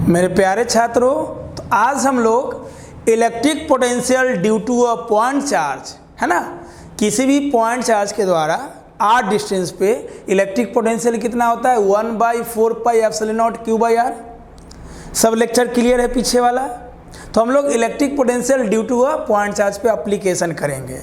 मेरे प्यारे छात्रों, तो आज हम लोग electric potential due to a point charge, है ना, किसी भी पॉइंट चार्ज के द्वारा आर डिस्टेंस पे इलेक्ट्रिक पोटेंशियल कितना होता है 1/4 pi epsilon not Q by R. सब लेक्चर क्लियर है पीछे वाला। तो हम लोग electric potential due to a point charge पे अप्लीकेशन करेंगे,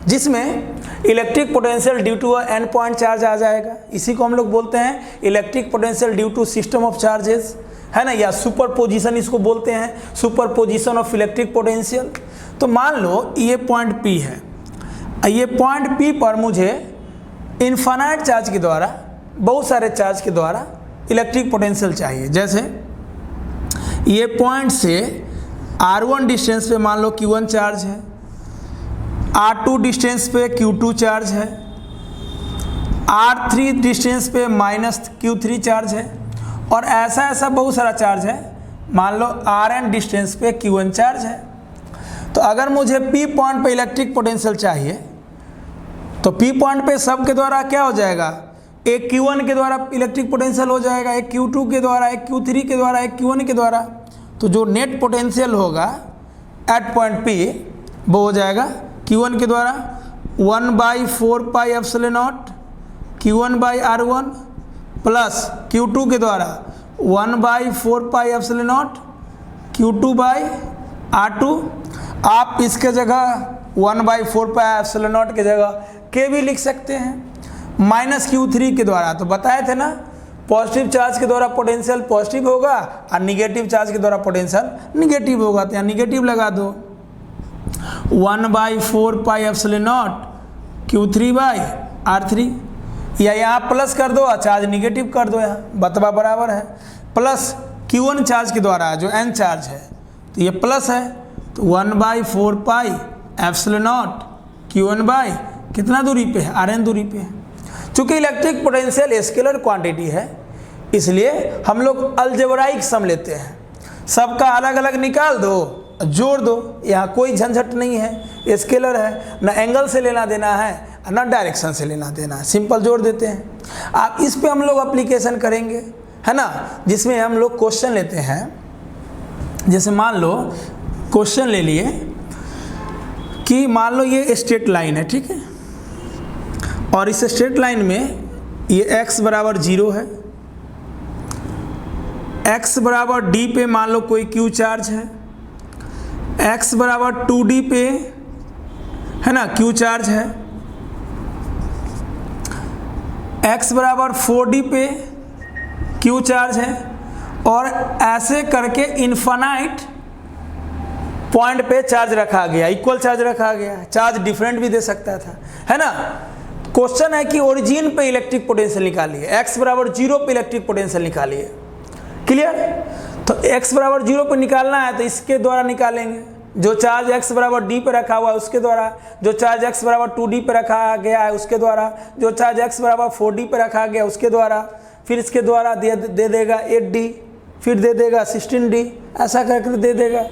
जिसमें electric potential due to a an point charge आ जाएगा। इसी को हम लोग बोलते हैं electric potential due to system of charges, है ना, या सुपर पोजिशन इसको बोलते हैं, superposition of electric potential. तो मान लो ये पॉइंट P है, ये पॉइंट P पर मुझे इनफाइनाइट चार्ज के द्वारा, बहुत सारे चार्ज के द्वारा इलेक्ट्रिक पोटेंशियल चाहिए। जैसे ये पॉइंट से R1 डिस्टेंस पे मान लो Q1 चार्ज है, R2 डिस्टेंस पे Q2 चार्ज है, R3 डिस्टेंस पे -Q3 चार्ज है, और ऐसा बहुत सारा चार्ज है। मान लो Rn डिस्टेंस पे Q1 चार्ज है। तो अगर मुझे P पॉइंट पे इलेक्ट्रिक पोटेंशियल चाहिए तो P पॉइंट पे सब के द्वारा क्या हो जाएगा, एक Q1 के द्वारा इलेक्ट्रिक पोटेंशियल हो जाएगा, एक Q2 के द्वारा, एक Q3 के द्वारा, एक Q1 के द्वारा। तो जो नेट पोटेंशियल होगा एट पॉइंट P वो हो जाएगा Q1 के द्वारा 1/4 pi epsilon not Q1 by R1 plus Q2 के द्वारा 1/4 pi epsilon not Q2 by R2। आप इसके जगह 1/4 पाई एप्सिलॉन नॉट के जगह K भी लिख सकते हैं, -Q3 के द्वारा। तो बताए थे ना, पॉजिटिव चार्ज के द्वारा पोटेंशियल पॉजिटिव होगा और निगेटिव चार्ज के द्वारा पोटेंशियल निगेटिव होगा। तो यहाँ निगेटिव लगा दो, 1/4 pi epsilon not Q3 by R3, या यहाँ प्लस कर दो, चार्ज निगेटिव कर दो, यहाँ बतवा बराबर है। प्लस Q1 चार्ज के द्वारा जो N चार्ज है तो ये प्लस है, तो 1/4 pi epsilon not Q1 by कितना दूरी पे है, Rn दूरी पे है। चूँकि इलेक्ट्रिक पोटेंशियल स्केलर क्वांटिटी है, इसलिए हम लोग अलजेब्राइक सम लेते हैं। सबका अलग अलग निकाल दो, जोड़ दो, यहाँ कोई झंझट नहीं है, स्केलर है, ना एंगल से लेना देना है ना डायरेक्शन से लेना देना है, सिंपल जोड़ देते हैं। आप इस पे हम लोग एप्लीकेशन करेंगे, है ना, जिसमें हम लोग क्वेश्चन लेते हैं। जैसे मान लो क्वेश्चन ले लिए कि मान लो ये स्ट्रेट लाइन है, ठीक है, और इस स्ट्रेट लाइन में ये x बराबर 0 है, x बराबर d पे मान लो कोई q चार्ज है, x बराबर 2d पे, है ना, q चार्ज है, x बराबर 4d पे q चार्ज है, और ऐसे करके इनफाइनाइट पॉइंट पे चार्ज रखा गया, इक्वल चार्ज रखा गया। चार्ज डिफरेंट भी दे सकता था, है ना। क्वेश्चन है कि ओरिजिन पे इलेक्ट्रिक पोटेंशियल निकालिए, x बराबर 0 पे इलेक्ट्रिक पोटेंशियल निकालिए। क्लियर? तो x बराबर 0 पे निकालना है तो इसके द्वारा निकालेंगे, जो चार्ज x बराबर d पे रखा हुआ है उसके द्वारा, जो चार्ज x बराबर 2d पे रखा गया है उसके द्वारा, जो चार्ज x बराबर 4d पे रखा गया उसके द्वारा, फिर इसके द्वारा दे देगा 8d, फिर दे देगा 16d, ऐसा करके दे देगा।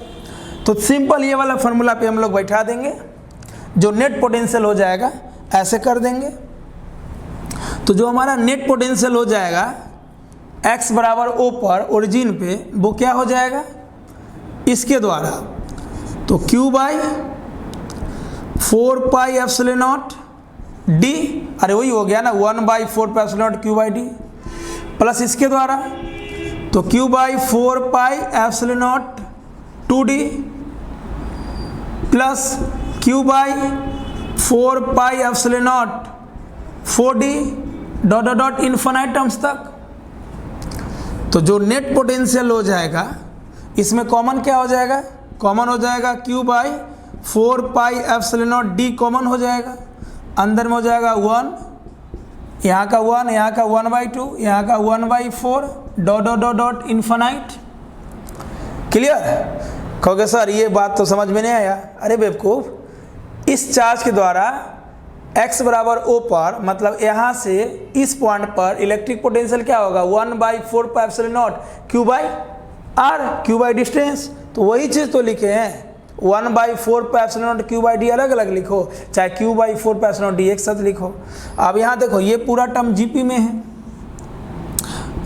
तो सिंपल ये वाला फार्मूला पे हम लोग बैठा देंगे, जो नेट पोटेंशियल हो जाएगा ऐसे कर देंगे। तो जो हमारा नेट पोटेंशियल हो जाएगा x बराबर O पर ओरिजिन पे, वो क्या हो जाएगा इसके द्वारा, तो Q by 4 pi epsilon not d, अरे वही हो गया ना, 1/4 pi epsilon not Q by d, plus इसके द्वारा तो Q by 4 pi epsilon not 2d plus Q by 4 pi epsilon not 4d dot dot dot infinite terms तक। तो जो नेट पोटेंशियल हो जाएगा इसमें कॉमन क्या हो जाएगा, कॉमन हो जाएगा Q by 4 pi epsilon not d common हो जाएगा, अंदर में हो जाएगा 1, यहाँ का 1, यहाँ का 1/2, यहाँ का 1/4 dot dot dot dot infinite. Clear? कहोगे सर ये बात तो समझ में नहीं आया। अरे बेवकूफ़, इस चार्ज के द्वारा x बराबर O पर, मतलब यहाँ से इस पॉइंट पर इलेक्ट्रिक पोटेंशियल क्या होगा 1/4 pi epsilon not Q by R, Q by distance. तो वही चीज़ तो लिखे हैं, 1/4 pi epsilon not Q by D अलग अलग लिखो, चाहे Q/4 pi epsilon not D एक साथ लिखो। अब यहाँ देखो ये पूरा टर्म GP में है,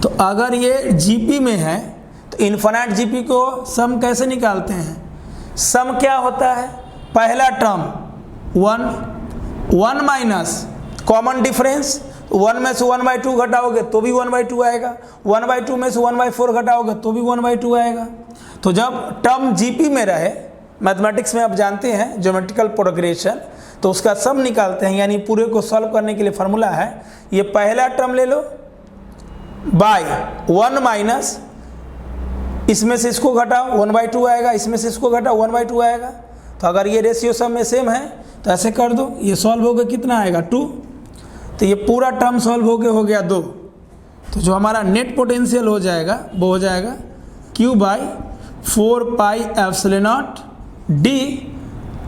तो अगर ये GP में है तो इन्फिनाइट जीपी को सम कैसे निकालते हैं? सम क्या होता है? पहला टर्म 1 माइनस कॉमन डिफरेंस, 1 में से 1/2 घटाओगे तो भी 1/2 आएगा, 1/2 में से 1/4 घटाओगे तो भी 1/2 आएगा। तो जब टर्म जीपी में रहे, मैथमेटिक्स में आप जानते हैं ज्योमेट्रिकल प्रोग्रेशन, तो उसका सम निकालते हैं, यानी पूरे को सॉल्व करने के लिए फार्मूला है ये पहला टर्म ले लो बाय 1 माइनस इसमें से इसको घटाओ 1/2 आएगा, इसमें से इसको घटाओ 1/2 आएगा। तो अगर ये रेशियो सब में सेम है तो ऐसे कर दो, ये सॉल्व हो गया कितना आएगा 2, तो ये पूरा टर्म सॉल्व हो गया 2। तो जो हमारा नेट पोटेंशियल हो जाएगा वो हो जाएगा Q/4πε0 d,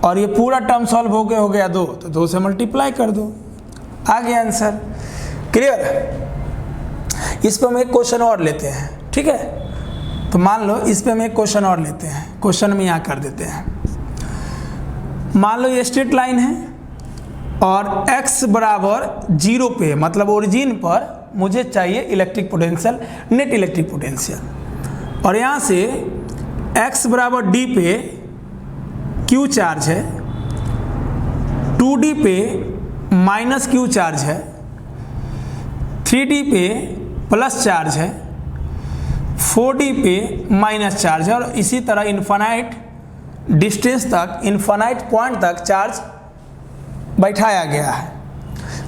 और ये पूरा टर्म सॉल्व हो गया 2, तो 2 से मल्टीप्लाई कर दो, आ गया आंसर। क्लियर? इस पर हम एक क्वेश्चन और लेते हैं, ठीक है? तो मान लो इस पे हम एक क्वेश्चन और लेते हैं, क्वेश्चन में यहाँ कर देते हैं। मान लो ये स्ट्रेट लाइन है और x बराबर 0 पे, मतलब ओरिजिन पर मुझे चाहिए electric potential, net electric potential, और यहाँ से x बराबर d पे q चार्ज है, 2d पे माइनस q चार्ज है, 3d पे प्लस चार्ज है, 4d पे माइनस चार्ज है, और इसी तरह इन्फिनाइट डिस्टेंस तक, इन्फिनाइट पॉइंट तक चार्ज बैठाया गया है।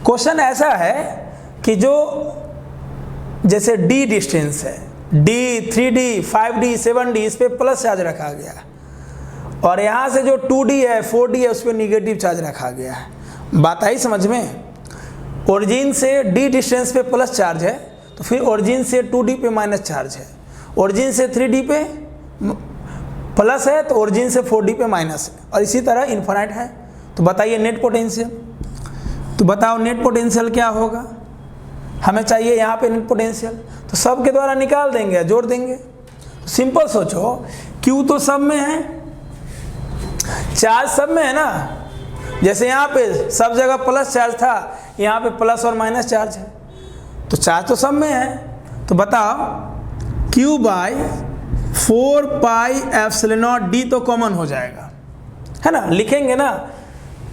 क्वेश्चन ऐसा है कि जो जैसे d डिस्टेंस है, d, 3d, 5d, 7d, इस पे प्लस चार्ज रखा गया है, और यहाँ से जो 2d है, 4d है, उस पर निगेटिव चार्ज रखा गया है। बात आई समझ में? ओरिजिन से d डिस्टेंस पे प्लस चार्ज है, तो फिर ओरिजिन से 2d पे माइनस चार्ज है, ओरिजिन से 3d पे प्लस है, तो ओरिजिन से 4d पे माइनस है, और इसी तरह इन्फिनाइट है। तो बताइए नेट पोटेंशियल, तो बताओ नेट पोटेंशियल क्या होगा? हमें चाहिए यहाँ पे नेट पोटेंशियल, तो सब के द्वारा निकाल देंगे, जोड़ देंगे। तो सिंपल सोचो, Q तो सब में है, चार्ज सब में है ना, जैसे यहाँ पे सब जगह प्लस चार्ज था, यहाँ पे प्लस और माइनस चार्ज है, तो चार्ज तो सब में है। तो बताओ Q/4πε0d तो कॉमन हो जाएगा, है ना? लिखेंगे ना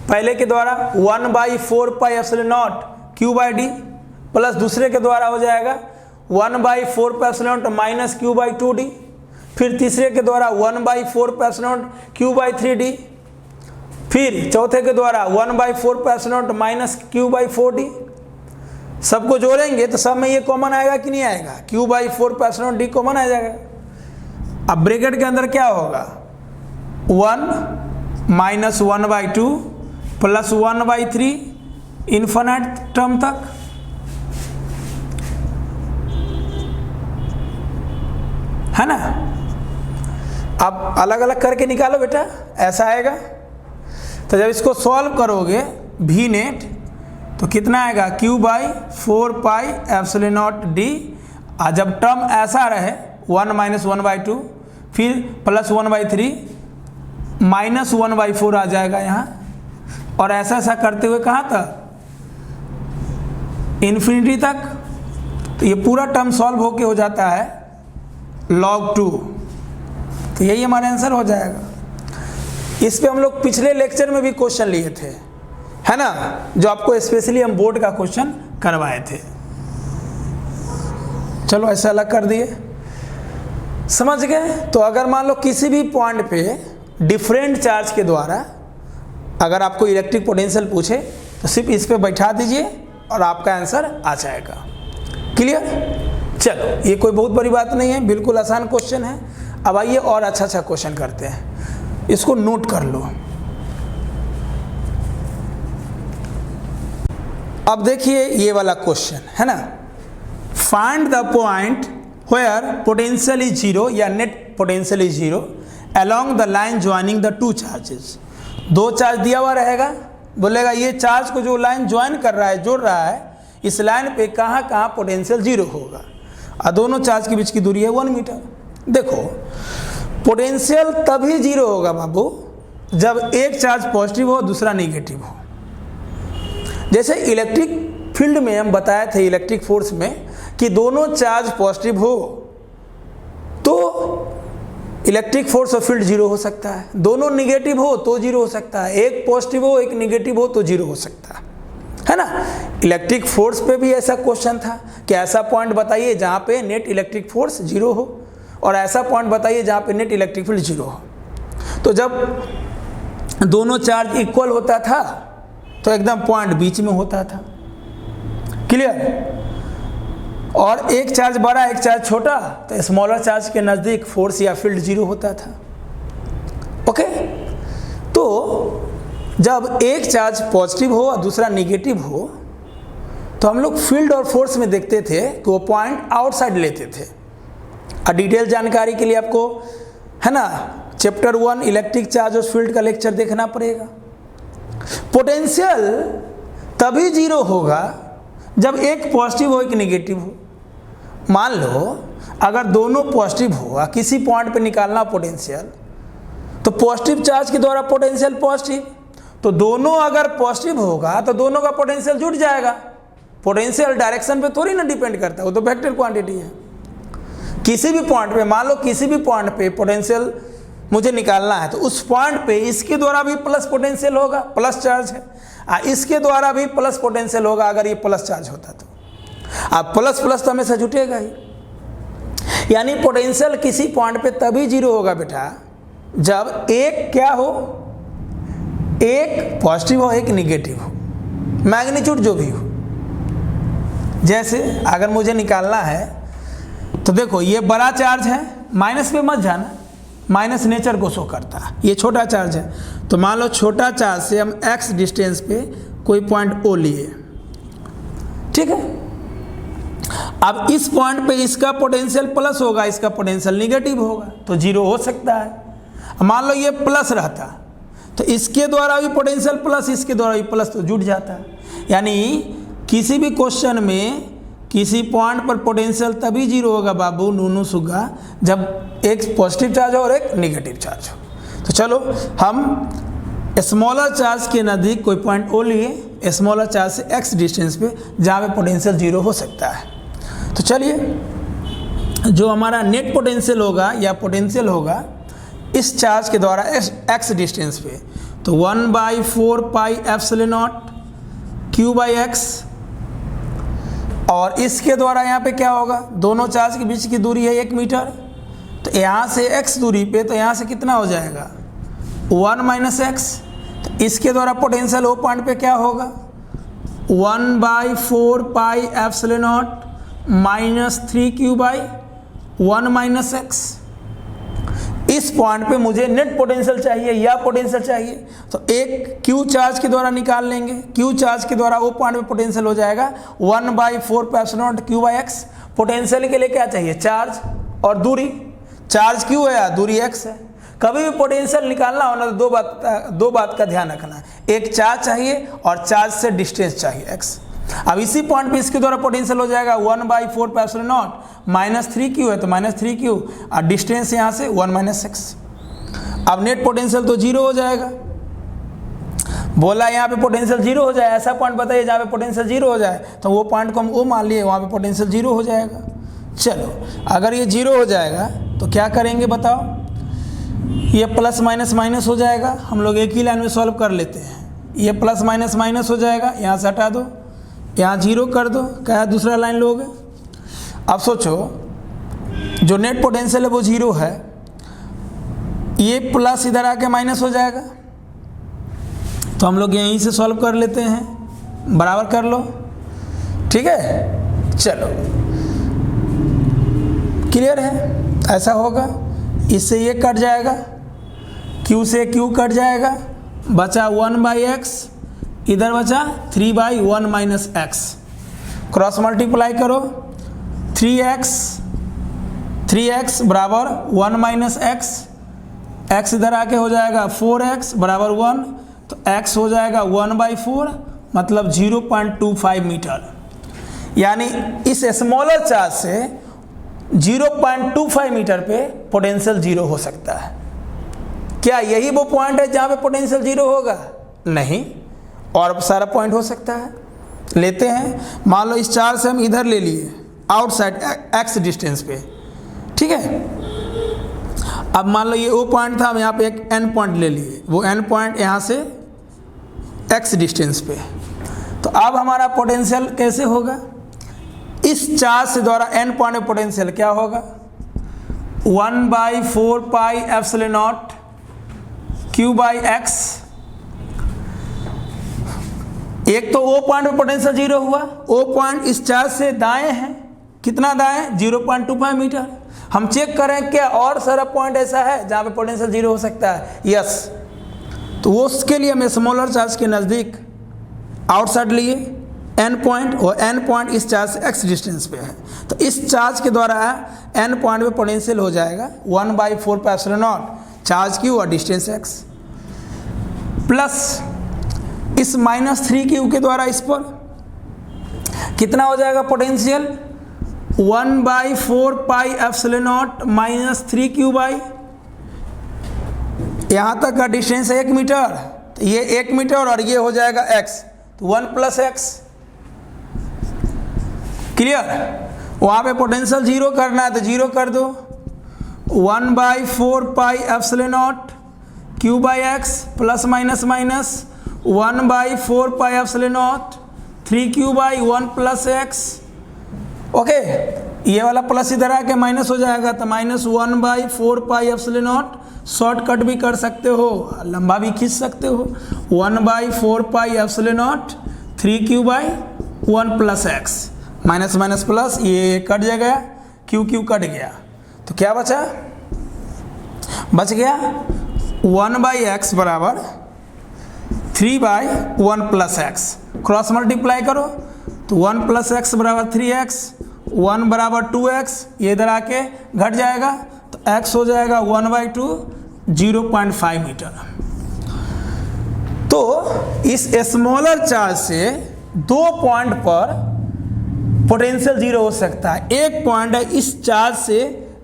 पहले के द्वारा 1/4πε0 Q/d, प्लस दूसरे के द्वारा हो जाएगा 1/4πε0 माइनस Q/2d, फिर तीसरे के द्वारा 1/4πε0 Q/3d, फिर चौथे के द्वारा 1/4πε0 माइनस Q/4d। सबको जोड़ेंगे तो सब में ये कॉमन आएगा कि नहीं आएगा? Q/4πε0d कॉमन आ जाएगा। अब ब्रैकेट के अंदर क्या होगा? 1 माइनस 1/2 प्लस 1/3 इन्फिनाइट टर्म तक, है ना? अब अलग अलग करके निकालो बेटा, ऐसा आएगा। तो जब इसको सॉल्व करोगे भी नेट, तो कितना आएगा? Q/4πε0d, और जब टर्म ऐसा रहे 1 माइनस 1/2 फिर प्लस 1/3 माइनस 1/4 आ जाएगा यहाँ, और ऐसा ऐसा करते हुए कहाँ तक? इन्फिनिटी तक। तो ये पूरा टर्म सॉल्व होके हो जाता है log 2, तो यही हमारा आंसर हो जाएगा। इस पे हम लोग पिछले लेक्चर में भी क्वेश्चन लिए थे, है ना, जो आपको स्पेशली हम बोर्ड का क्वेश्चन करवाए थे। चलो ऐसा अलग कर दिए, समझ गए? तो अगर मान लो किसी भी पॉइंट पे डिफरेंट चार्ज के द्वारा अगर आपको इलेक्ट्रिक पोटेंशियल पूछे तो सिर्फ इस पे बैठा दीजिए और आपका आंसर आ जाएगा। क्लियर? चलो, ये कोई बहुत बड़ी बात नहीं है, बिल्कुल आसान क्वेश्चन है। अब आइए और अच्छा क्वेश्चन करते हैं, इसको नोट कर लो। अब देखिए ये वाला क्वेश्चन है ना, find the point where potential is zero या net potential is zero along the line joining the two charges. दो चार्ज दिया हुआ रहेगा, बोलेगा ये चार्ज को जो लाइन ज्वाइन कर रहा है, जोड़ रहा है, इस लाइन पे कहाँ कहाँ पोटेंशियल जीरो होगा, और दोनों चार्ज के बीच की दूरी है 1 मीटर। देखो, पोटेंशियल तभी जीरो होगा बाबू जब एक चार्ज पॉजिटिव हो दूसरा नेगेटिव हो। जैसे इलेक्ट्रिक फील्ड में हम बताए थे, इलेक्ट्रिक फोर्स में, कि दोनों चार्ज पॉजिटिव हो तो इलेक्ट्रिक फोर्स और फील्ड जीरो हो सकता है, दोनों निगेटिव हो तो जीरो हो सकता है, एक पॉजिटिव हो एक निगेटिव हो तो जीरो हो सकता है ना। इलेक्ट्रिक फोर्स पे भी ऐसा क्वेश्चन था कि ऐसा पॉइंट बताइए जहाँ पे नेट इलेक्ट्रिक फोर्स जीरो हो, और ऐसा पॉइंट बताइए जहाँ पे नेट इलेक्ट्रिक फील्ड जीरो हो। तो जब दोनों चार्ज इक्वल होता था तो एकदम पॉइंट बीच में होता था, क्लियर। और एक चार्ज बड़ा एक चार्ज छोटा तो स्मॉलर चार्ज के नज़दीक फोर्स या फील्ड जीरो होता था। ओके, तो जब एक चार्ज पॉजिटिव हो और दूसरा नेगेटिव हो तो हम लोग फील्ड और फोर्स में देखते थे कि वो पॉइंट आउटसाइड लेते थे। और डिटेल जानकारी के लिए आपको है ना चैप्टर 1 इलेक्ट्रिक चार्ज और फील्ड का लेक्चर देखना पड़ेगा। पोटेंशियल तभी जीरो होगा जब एक पॉजिटिव हो एक नेगेटिव हो। मान लो अगर दोनों पॉजिटिव हो, किसी पॉइंट पे निकालना पोटेंशियल, तो पॉजिटिव चार्ज के द्वारा पोटेंशियल पॉजिटिव, तो दोनों अगर पॉजिटिव होगा तो दोनों का पोटेंशियल जुड़ जाएगा। पोटेंशियल डायरेक्शन पे थोड़ी ना डिपेंड करता है, वो तो वेक्टर क्वांटिटी है। किसी भी पॉइंट पे, मान लो किसी भी पॉइंट पे पोटेंशियल मुझे निकालना है, तो उस पॉइंट पे इसके द्वारा भी प्लस पोटेंशियल होगा, प्लस चार्ज है, इसके द्वारा भी प्लस पोटेंशियल होगा अगर ये प्लस चार्ज होता तो। अब प्लस प्लस तो हमेशा जुटेगा ही, यानी पोटेंशियल किसी पॉइंट पे तभी जीरो होगा बेटा जब एक क्या हो, एक पॉजिटिव हो एक निगेटिव हो, मैग्नीट्यूड जो भी हो। जैसे अगर मुझे निकालना है तो देखो ये बड़ा चार्ज है, माइनस पे मत जाना, माइनस नेचर को शो करता है, ये छोटा चार्ज है। तो मान लो छोटा चार्ज से हम x डिस्टेंस पे कोई पॉइंट O लिए, ठीक है। अब इस पॉइंट पे इसका पोटेंशियल प्लस होगा, इसका पोटेंशियल निगेटिव होगा, तो जीरो हो सकता है। मान लो ये प्लस रहता तो इसके द्वारा भी पोटेंशियल प्लस, इसके द्वारा भी प्लस, तो जुड़ जाता है। यानी किसी भी क्वेश्चन में किसी पॉइंट पर पोटेंशियल तभी जीरो होगा बाबू नूनू सुगा जब एक पॉजिटिव चार्ज हो और एक नेगेटिव चार्ज हो। तो चलो हम स्मॉलर चार्ज के नज़दीक कोई पॉइंट O लिए, स्मॉलर चार्ज से x डिस्टेंस पे जहाँ पे पोटेंशियल जीरो हो सकता है। तो चलिए जो हमारा नेट पोटेंशियल होगा या पोटेंशियल होगा इस चार्ज के द्वारा x डिस्टेंस पे, तो 1/4 पाई एप्सिलॉन नॉट q/x, और इसके द्वारा यहाँ पे क्या होगा, दोनों चार्ज के बीच की दूरी है 1 मीटर, तो यहाँ से x दूरी पे, तो यहाँ से कितना हो जाएगा 1 - x, तो इसके द्वारा पोटेंशियल O पॉइंट पे क्या होगा 1/4 pi epsilon not -3q/1 - x। इस पॉइंट पे मुझे नेट पोटेंशियल चाहिए या पोटेंशियल चाहिए, तो एक q चार्ज के द्वारा निकाल लेंगे, q चार्ज के द्वारा वो पॉइंट पे पोटेंशियल हो जाएगा 1/4 एप्सिलॉन नॉट q/x। पोटेंशियल के लिए क्या चाहिए, चार्ज और दूरी, चार्ज q है या दूरी x है। कभी भी पोटेंशियल निकालना हो ना तो दो बात का ध्यान रखना है, एक चार्ज चाहिए और चार्ज से डिस्टेंस चाहिए x। अब इसी पॉइंट पे इसके द्वारा पोटेंशियल हो जाएगा 1/4 एप्सिलॉन नॉट -3q है तो -3q, और डिस्टेंस यहाँ से 1 - x। अब नेट पोटेंशियल तो जीरो हो जाएगा, बोला यहाँ पे पोटेंशियल जीरो हो जाए, ऐसा पॉइंट बताइए जहाँ पे पोटेंशियल जीरो हो जाए, तो वो पॉइंट को हम O मान लिए, वहाँ पे पोटेंशियल जीरो हो जाएगा। चलो अगर ये जीरो हो जाएगा तो क्या करेंगे बताओ, ये प्लस माइनस माइनस हो जाएगा, हम लोग एक ही लाइन में सॉल्व कर लेते हैं। ये प्लस माइनस माइनस हो जाएगा, यहाँ से हटा दो, यहाँ जीरो कर दो, क्या दूसरा लाइन लोगे। अब सोचो जो नेट पोटेंशियल है वो जीरो है, ये प्लस इधर आके माइनस हो जाएगा, तो हम लोग यहीं से सॉल्व कर लेते हैं, बराबर कर लो, ठीक है। चलो क्लियर है, ऐसा होगा, इससे ये कट जाएगा, q से q कट जाएगा, बचा 1/x, इधर बचा 3/1 - x, क्रॉस मल्टीप्लाई करो, 3x बराबर 1 - x, x इधर आके हो जाएगा 4x बराबर 1, तो x हो जाएगा 1/4 मतलब 0.25 मीटर। यानी इस स्मॉलर चार्ज से 0.25 मीटर पे पोटेंशियल जीरो हो सकता है। क्या यही वो पॉइंट है जहाँ पे पोटेंशियल जीरो होगा? नहीं, और सारा पॉइंट हो सकता है। लेते हैं, मान लो इस चार्ज से हम इधर ले लिए आउटसाइड x डिस्टेंस पे, ठीक है। अब मान लो ये O पॉइंट था, हम यहाँ पे एक N पॉइंट ले लिए, वो N पॉइंट यहाँ से X डिस्टेंस पे। तो अब हमारा पोटेंशियल कैसे होगा, इस चार्ज से द्वारा N पॉइंट में पोटेंशियल क्या होगा, 1/4 पाई एप्सिलॉन नॉट Q/X। एक तो O पॉइंट में पोटेंशियल 0 हुआ, O पॉइंट इस चार्ज से दाएं है, कितना दाएं, 0.25 मीटर। हम चेक करें क्या और सारा पॉइंट ऐसा है जहाँ पे पोटेंशियल 0 हो सकता है, यस। तो वो उसके लिए हम स्मॉलर चार्ज के नज़दीक आउटसाइड लिए N पॉइंट, और N पॉइंट इस चार्ज से X डिस्टेंस पे है। तो इस चार्ज के द्वारा N पॉइंट पे पोटेंशियल हो जाएगा 1/4 pi epsilon not charge Q और डिस्टेंस X, प्लस इस -3Q के द्वारा इस पर कितना हो जाएगा potential, 1/4 pi epsilon not -3Q by, यहाँ तक का डिस्टेंस है 1 मीटर, तो ये 1 मीटर और ये हो जाएगा X, तो 1 + X। क्लियर, वहाँ पे पोटेंशियल 0 करना है तो 0 कर दो, 1/4 pi epsilon not Q/X plus minus minus 1/4 pi epsilon not 3Q/1 + X। Okay, ये वाला प्लस इधर आके माइनस हो जाएगा, तो -1/4 पाई एप्सिलॉन नॉट, शॉर्टकट भी कर सकते हो, लंबा भी खींच सकते हो, 1/4 pi epsilon not 3Q/1 + X, minus minus plus, ये कट जाएगा, Q कट गया, तो क्या बचा, बच गया 1/x बराबर 3/1 + X। क्रॉस मल्टीप्लाई करो तो 1 + X बराबर 3X, 1 बराबर 2X, ये इधर आके घट जाएगा, तो X हो जाएगा 1/2, 0.5 मीटर। तो इस स्मॉलर चार्ज से 2 पॉइंट पर पोटेंशियल 0 हो सकता है। एक पॉइंट है इस चार्ज से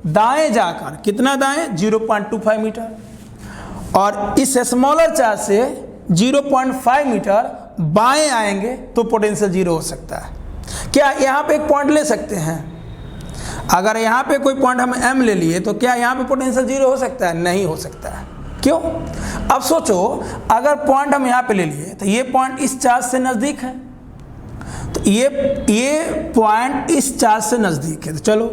दाएं जाकर, कितना दाएं, 0.25 मीटर, और इस स्मॉलर चार्ज से 0.5 मीटर बाएं आएंगे तो पोटेंशियल 0 हो सकता है। क्या यहाँ पे एक पॉइंट ले सकते हैं, अगर यहाँ पे कोई पॉइंट हम M ले लिए तो क्या यहाँ पे पोटेंशियल 0 हो सकता है, नहीं हो सकता है। क्यों, अब सोचो, अगर पॉइंट हम यहाँ पे ले लिए तो ये पॉइंट इस चार्ज से नज़दीक है, तो ये पॉइंट इस चार्ज से नज़दीक है, तो चलो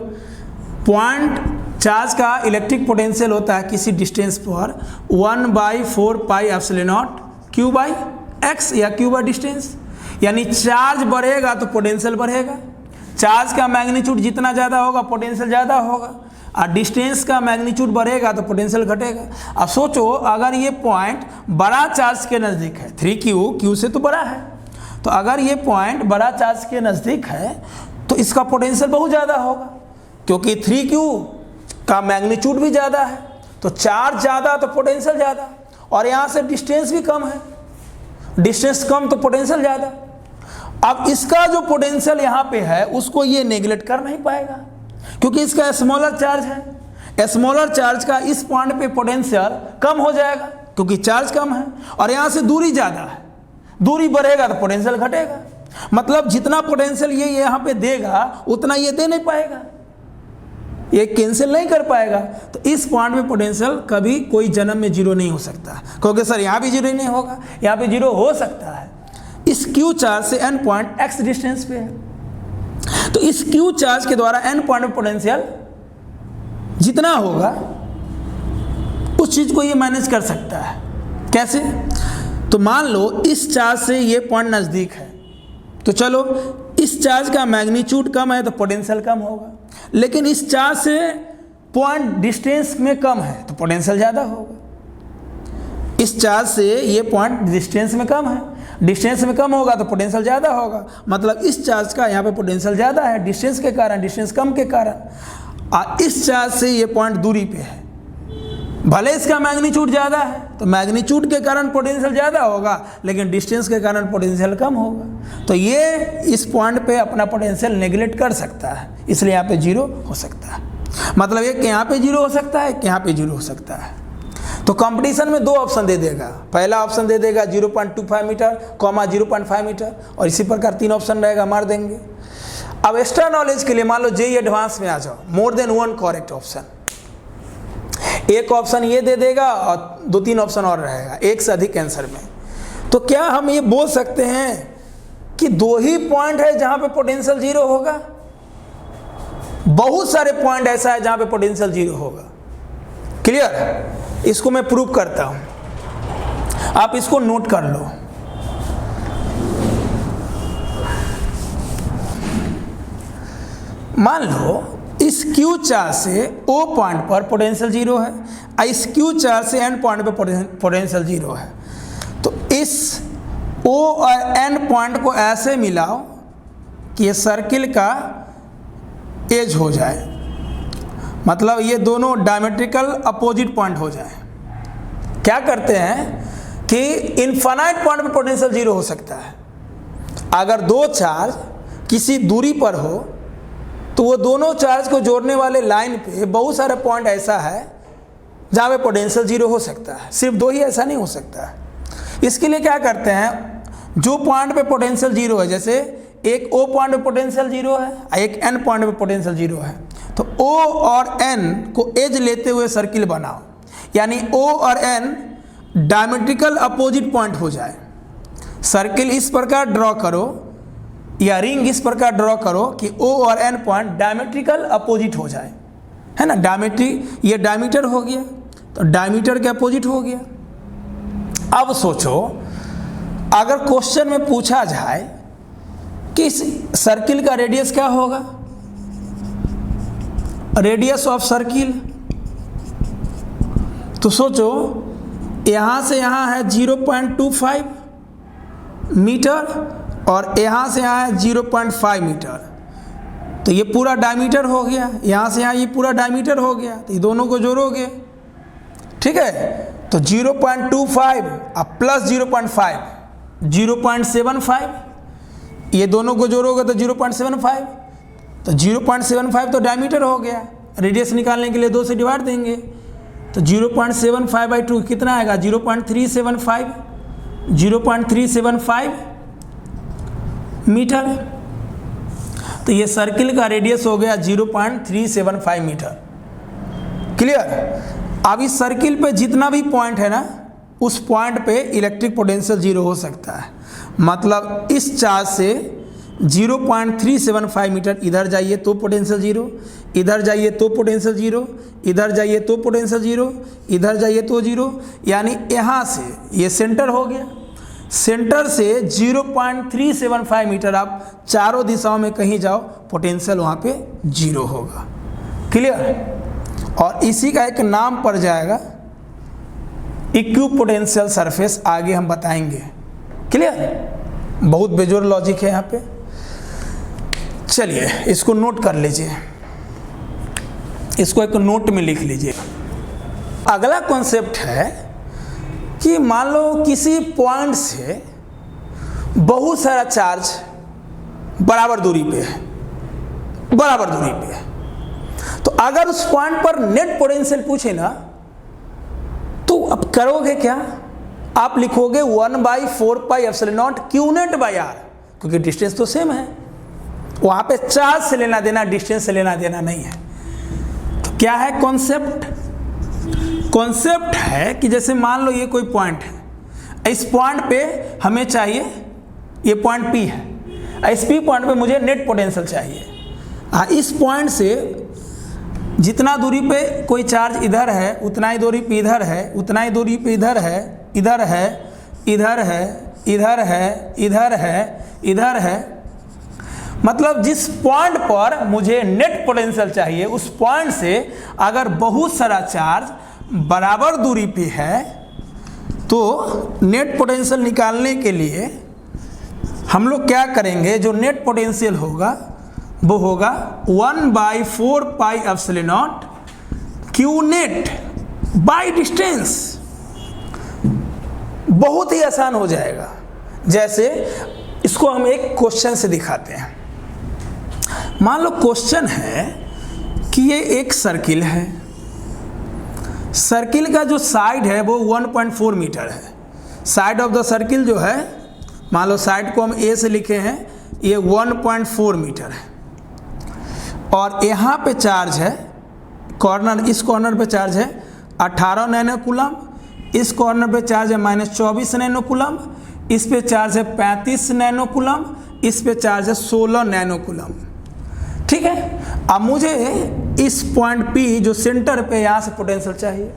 पॉइंट चार्ज का इलेक्ट्रिक पोटेंशियल होता है किसी डिस्टेंस पर 1/4 पाई एप्सिलॉन नॉट Q/X या Q डिस्टेंस, यानी चार्ज बढ़ेगा तो पोटेंशियल बढ़ेगा, चार्ज का मैग्नीट्यूड जितना ज़्यादा होगा पोटेंशियल ज़्यादा होगा, और डिस्टेंस का मैग्नीट्यूड बढ़ेगा तो पोटेंशियल घटेगा। अब सोचो, अगर ये पॉइंट बड़ा चार्ज के नज़दीक है, 3Q से तो बड़ा है, तो अगर ये पॉइंट बड़ा चार्ज के नज़दीक है तो इसका पोटेंशियल बहुत ज़्यादा होगा, क्योंकि 3Q का मैग्नीट्यूड भी ज़्यादा है, तो चार्ज ज़्यादा तो पोटेंशियल ज़्यादा, और यहाँ से डिस्टेंस भी कम है, डिस्टेंस कम तो पोटेंशियल ज़्यादा। अब इसका जो पोटेंशियल यहाँ पे है उसको ये नेगलेक्ट कर नहीं पाएगा, क्योंकि इसका स्मॉलर चार्ज है, स्मॉलर चार्ज का इस पॉइंट पे पोटेंशियल कम हो जाएगा क्योंकि चार्ज कम है, और यहाँ से दूरी ज़्यादा है, दूरी बढ़ेगा तो पोटेंशियल घटेगा, मतलब जितना पोटेंशियल ये यहाँ पे देगा उतना ये दे नहीं पाएगा, ये कैंसिल नहीं कर पाएगा। तो इस पॉइंट में पोटेंशियल कभी कोई जन्म में 0 नहीं हो सकता, क्योंकि सर यहाँ भी 0 नहीं होगा, यहाँ पे 0 हो सकता है। इस Q चार्ज से N पॉइंट X डिस्टेंस पे है, तो इस Q चार्ज के द्वारा N पॉइंट में पोटेंशियल जितना होगा उस चीज़ को ये मैनेज कर सकता है। कैसे, तो मान लो इस चार्ज से ये पॉइंट नज़दीक है, तो चलो इस चार्ज का मैग्नीट्यूड कम है तो पोटेंशियल कम होगा, लेकिन इस चार्ज से पॉइंट डिस्टेंस में कम है तो पोटेंशियल ज़्यादा होगा। इस चार्ज से ये पॉइंट डिस्टेंस में कम है, डिस्टेंस में कम होगा तो पोटेंशियल ज़्यादा होगा, मतलब इस चार्ज का यहाँ पे पोटेंशियल ज़्यादा है डिस्टेंस के कारण, डिस्टेंस कम के कारण। इस चार्ज से ये पॉइंट दूरी पे है, भले इसका मैग्नीट्यूड ज़्यादा है तो मैग्नीट्यूड के कारण पोटेंशियल ज़्यादा होगा, लेकिन डिस्टेंस के कारण पोटेंशियल कम होगा, तो ये इस पॉइंट पे अपना पोटेंशियल नेगलेक्ट कर सकता है, इसलिए यहाँ पे 0 हो सकता है। मतलब एक यहाँ पे 0 हो सकता है, यहाँ पे 0 हो सकता है। तो कंपटीशन में 2 ऑप्शन दे देगा, पहला ऑप्शन दे देगा 0.25 मीटर, 0.5 मीटर, और इसी प्रकार 3 ऑप्शन रहेगा, मार देंगे। अब एक्स्ट्रा नॉलेज के लिए मान लो JEE एडवांस में आ जाओ, मोर देन 1 करेक्ट ऑप्शन। एक ऑप्शन ये दे देगा और 2-3 ऑप्शन और रहेगा एक से अधिक आंसर में। तो क्या हम ये बोल सकते हैं कि 2 ही पॉइंट है जहां पे पोटेंशियल 0 होगा? बहुत सारे पॉइंट ऐसा है जहां पे पोटेंशियल 0 होगा। क्लियर? इसको मैं प्रूव करता हूं, आप इसको नोट कर लो। मान लो इस Q चार्ज से O पॉइंट पर पोटेंशियल 0 है और इस Q चार्ज से N पॉइंट पर पोटेंशियल 0 है। तो इस O और N पॉइंट को ऐसे मिलाओ कि ये सर्किल का एज हो जाए, मतलब ये दोनों डायमेट्रिकल अपोजिट पॉइंट हो जाए। क्या करते हैं कि इनफाइनाइट पॉइंट पे पोटेंशियल 0 हो सकता है। अगर 2 चार्ज किसी दूरी पर हो तो वो दोनों चार्ज को जोड़ने वाले लाइन पे बहुत सारे पॉइंट ऐसा है जहाँ पे पोटेंशियल 0 हो सकता है। सिर्फ 2 ही ऐसा नहीं हो सकता है। इसके लिए क्या करते हैं, जो पॉइंट पे पोटेंशियल 0 है, जैसे एक O पॉइंट पे पोटेंशियल 0 है, एक N पॉइंट पे पोटेंशियल 0 है, तो O और N को एज लेते हुए सर्किल बनाओ, यानी O और N डायमेट्रिकल अपोजिट पॉइंट हो जाए। सर्किल इस प्रकार ड्रॉ करो या रिंग इस प्रकार ड्रॉ करो कि O और N पॉइंट डायमेट्रिकल अपोजिट हो जाए, है ना। ये डायमीटर हो गया, तो डायमीटर के अपोजिट हो गया। अब सोचो, अगर क्वेश्चन में पूछा जाए कि इस सर्किल का रेडियस क्या होगा, रेडियस ऑफ सर्किल, तो सोचो यहाँ से यहाँ है 0.25 मीटर और यहाँ से यहाँ है 0.5 मीटर, तो ये पूरा डायमीटर हो गया। यहाँ से यहाँ ये पूरा डायमीटर हो गया, तो ये दोनों को जोड़ोगे, ठीक है, तो 0.25 अब प्लस 0.5 0.75, ये दोनों को जोड़ोगे तो 0.75, तो 0.75 तो डायमीटर हो गया। रेडियस निकालने के लिए 2 से डिवाइड देंगे, तो 0.75/2 कितना आएगा, 0.375 मीटर। तो ये सर्किल का रेडियस हो गया 0.375 मीटर। क्लियर? अब इस सर्किल पे जितना भी पॉइंट है ना, उस पॉइंट पे इलेक्ट्रिक पोटेंशियल 0 हो सकता है। मतलब इस चार्ज से 0.375 मीटर इधर जाइए तो पोटेंशियल 0, इधर जाइए तो पोटेंशियल 0, इधर जाइए तो पोटेंशियल 0, इधर जाइए तो 0, यानी यहाँ से ये सेंटर हो गया। सेंटर से 0.375 मीटर आप चारों दिशाओं में कहीं जाओ, पोटेंशियल वहाँ पे 0 होगा। क्लियर? और इसी का एक नाम पड़ जाएगा इक्विपोटेंशियल सरफेस, आगे हम बताएंगे। क्लियर? बहुत बेजोर लॉजिक है यहाँ पे। चलिए इसको नोट कर लीजिए, इसको एक नोट में लिख लीजिए। अगला कॉन्सेप्ट है कि मान लो किसी पॉइंट से बहुत सारा चार्ज बराबर दूरी पे है, तो अगर उस पॉइंट पर नेट पोटेंशियल पूछे ना, तो अब करोगे क्या, आप लिखोगे 1/4πε0 Q∞/R, क्योंकि डिस्टेंस तो सेम है, वहां पे चार्ज से लेना देना, डिस्टेंस से लेना देना नहीं है। तो क्या है कॉन्सेप्ट? कॉन्सेप्ट है कि जैसे मान लो ये कोई पॉइंट है, इस पॉइंट पे हमें चाहिए, ये पॉइंट P है, इस P पॉइंट पे मुझे नेट पोटेंशियल चाहिए। इस पॉइंट से जितना दूरी पे कोई चार्ज इधर है, उतना ही दूरी पे इधर है, उतना ही दूरी पे इधर है, इधर है, इधर है, इधर है, इधर है, इधर है। मतलब जिस पॉइंट पर मुझे नेट पोटेंशियल चाहिए, उस पॉइंट से अगर बहुत सारा चार्ज बराबर दूरी पे है, तो नेट पोटेंशियल निकालने के लिए हम लोग क्या करेंगे, जो नेट पोटेंशियल होगा वो होगा 1/4πε0 Q नेट बाई डिस्टेंस। बहुत ही आसान हो जाएगा। जैसे इसको हम एक क्वेश्चन से दिखाते हैं। मान लो क्वेश्चन है कि ये एक सर्किल है, सर्किल का जो साइड है वो 1.4 मीटर है। साइड ऑफ द सर्किल जो है, मान लो साइड को हम A से लिखे हैं, ये 1.4 मीटर है, और यहाँ पे चार्ज है, कॉर्नर, इस कॉर्नर पे चार्ज है 18 नैनो कूलम, इस कॉर्नर पे चार्ज है -24 नैनो कूलम, इस पे चार्ज है 35 नैनो कूलम, इस पे चार्ज है 16 नैनो कूलम। ठीक है, अब मुझे इस पॉइंट P जो सेंटर पे यहाँ से पोटेंशियल चाहिए,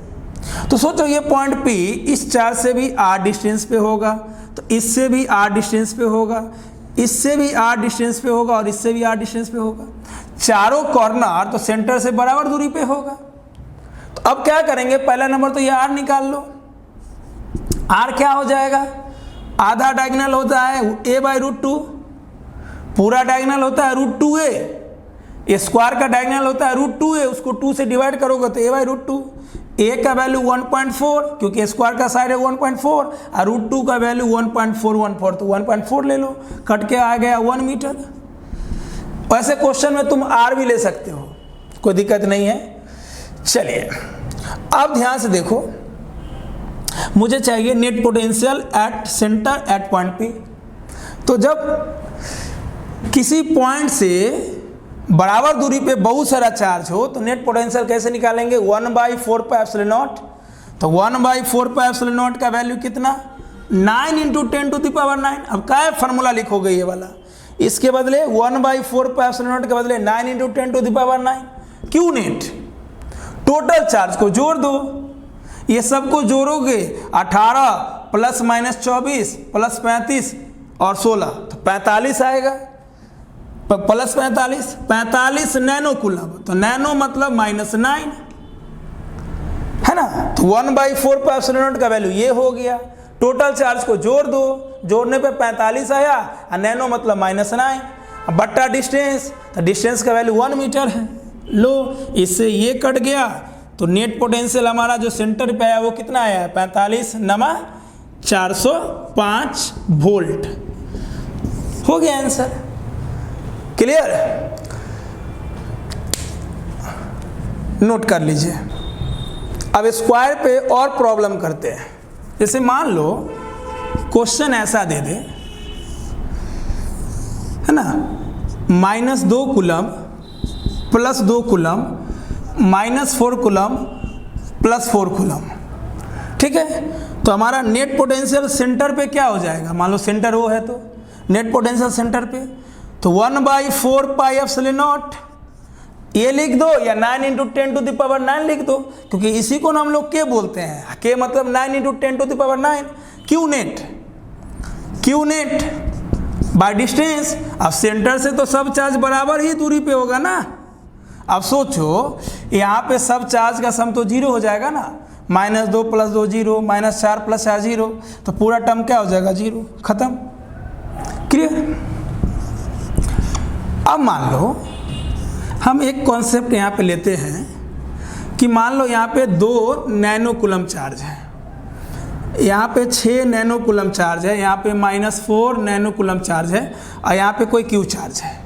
तो सोचो ये पॉइंट P इस चार्ज से भी r डिस्टेंस पे होगा, तो इससे भी r डिस्टेंस पे होगा, इससे भी r डिस्टेंस पे होगा और इससे भी r डिस्टेंस पे होगा। चारों कॉर्नर तो सेंटर से बराबर दूरी पे होगा। तो अब क्या करेंगे, पहला नंबर तो ये r निकाल लो। r क्या हो जाएगा, आधा डायगोनल होता है a/√2, पूरा डायगोनल होता है √2a, स्क्वायर का डायगोनल होता है √2a, उसको 2 से डिवाइड करोगे तो a/√2। a का वैल्यू 1.4 क्योंकि स्क्वायर का साइड है 1.4 और √2 का वैल्यू 1.414, तो 1.4 ले लो, कट के आ गया 1 मीटर। वैसे क्वेश्चन में तुम r भी ले सकते हो, कोई दिक्कत नहीं है। चलिए अब ध्यान से देखो, मुझे चाहिए net potential at centre at point P। तो जब किसी पॉइंट से बराबर दूरी पे बहुत सारा चार्ज हो तो नेट पोटेंशियल कैसे निकालेंगे, 1/4πε0। तो 1/4πε0 का वैल्यू कितना, 9 × 10⁹। अब क्या है फार्मूला लिखोगे ये वाला, इसके बदले 1/4πε0 के बदले 9 × 10⁹। क्यों नेट, टोटल चार्ज को जोड़ दो, ये सबको जोड़ोगे 18 + -24 + 35 और 16 तो 45 आएगा, प्लस 45 नैनो कूलम, तो नैनो मतलब -9 है ना। तो 1/4πε0 का वैल्यू ये हो गया। टोटल चार्ज को जोड़ दो, जोड़ने पे 45 आया और नैनो मतलब -9, बट्टा डिस्टेंस, तो डिस्टेंस का वैल्यू 1 मीटर है। लो इससे ये कट गया, तो नेट पोटेंशियल हमारा जो सेंटर पे आया वो कितना आया, 45 × 405 वोल्ट। हो गया आंसर, क्लियर। नोट कर लीजिए। अब स्क्वायर पे और प्रॉब्लम करते हैं। जैसे मान लो क्वेश्चन ऐसा दे दे, है ना, -2 कूलम + 2 कूलम -4 कूलम + 4 कूलम। ठीक है, तो हमारा नेट पोटेंशियल सेंटर पे क्या हो जाएगा, मान लो सेंटर वो है तो नेट पोटेंशियल सेंटर पे तो 1/4πε0 ये लिख दो या 9 × 10⁹ लिख दो, क्योंकि इसी को ना हम लोग के बोलते हैं, के मतलब 9 × 10⁹। Q net by distance. अब सेंटर से तो सब चार्ज बराबर ही दूरी पे होगा ना। अब सोचो यहाँ पे सब चार्ज का सम तो 0 हो जाएगा ना, -2 + 2 0, -4 + 4 0, तो पूरा टर्म क्या हो जाएगा, 0, खत्म, क्लियर। अब मान लो हम एक कॉन्सेप्ट यहाँ पे लेते हैं कि मान लो यहाँ पे 2 नैनो कूलम चार्ज है, यहाँ पे 6 नैनो कूलम चार्ज है, यहाँ पे -4 नैनो कूलम चार्ज है और यहाँ पे कोई क्यू चार्ज है,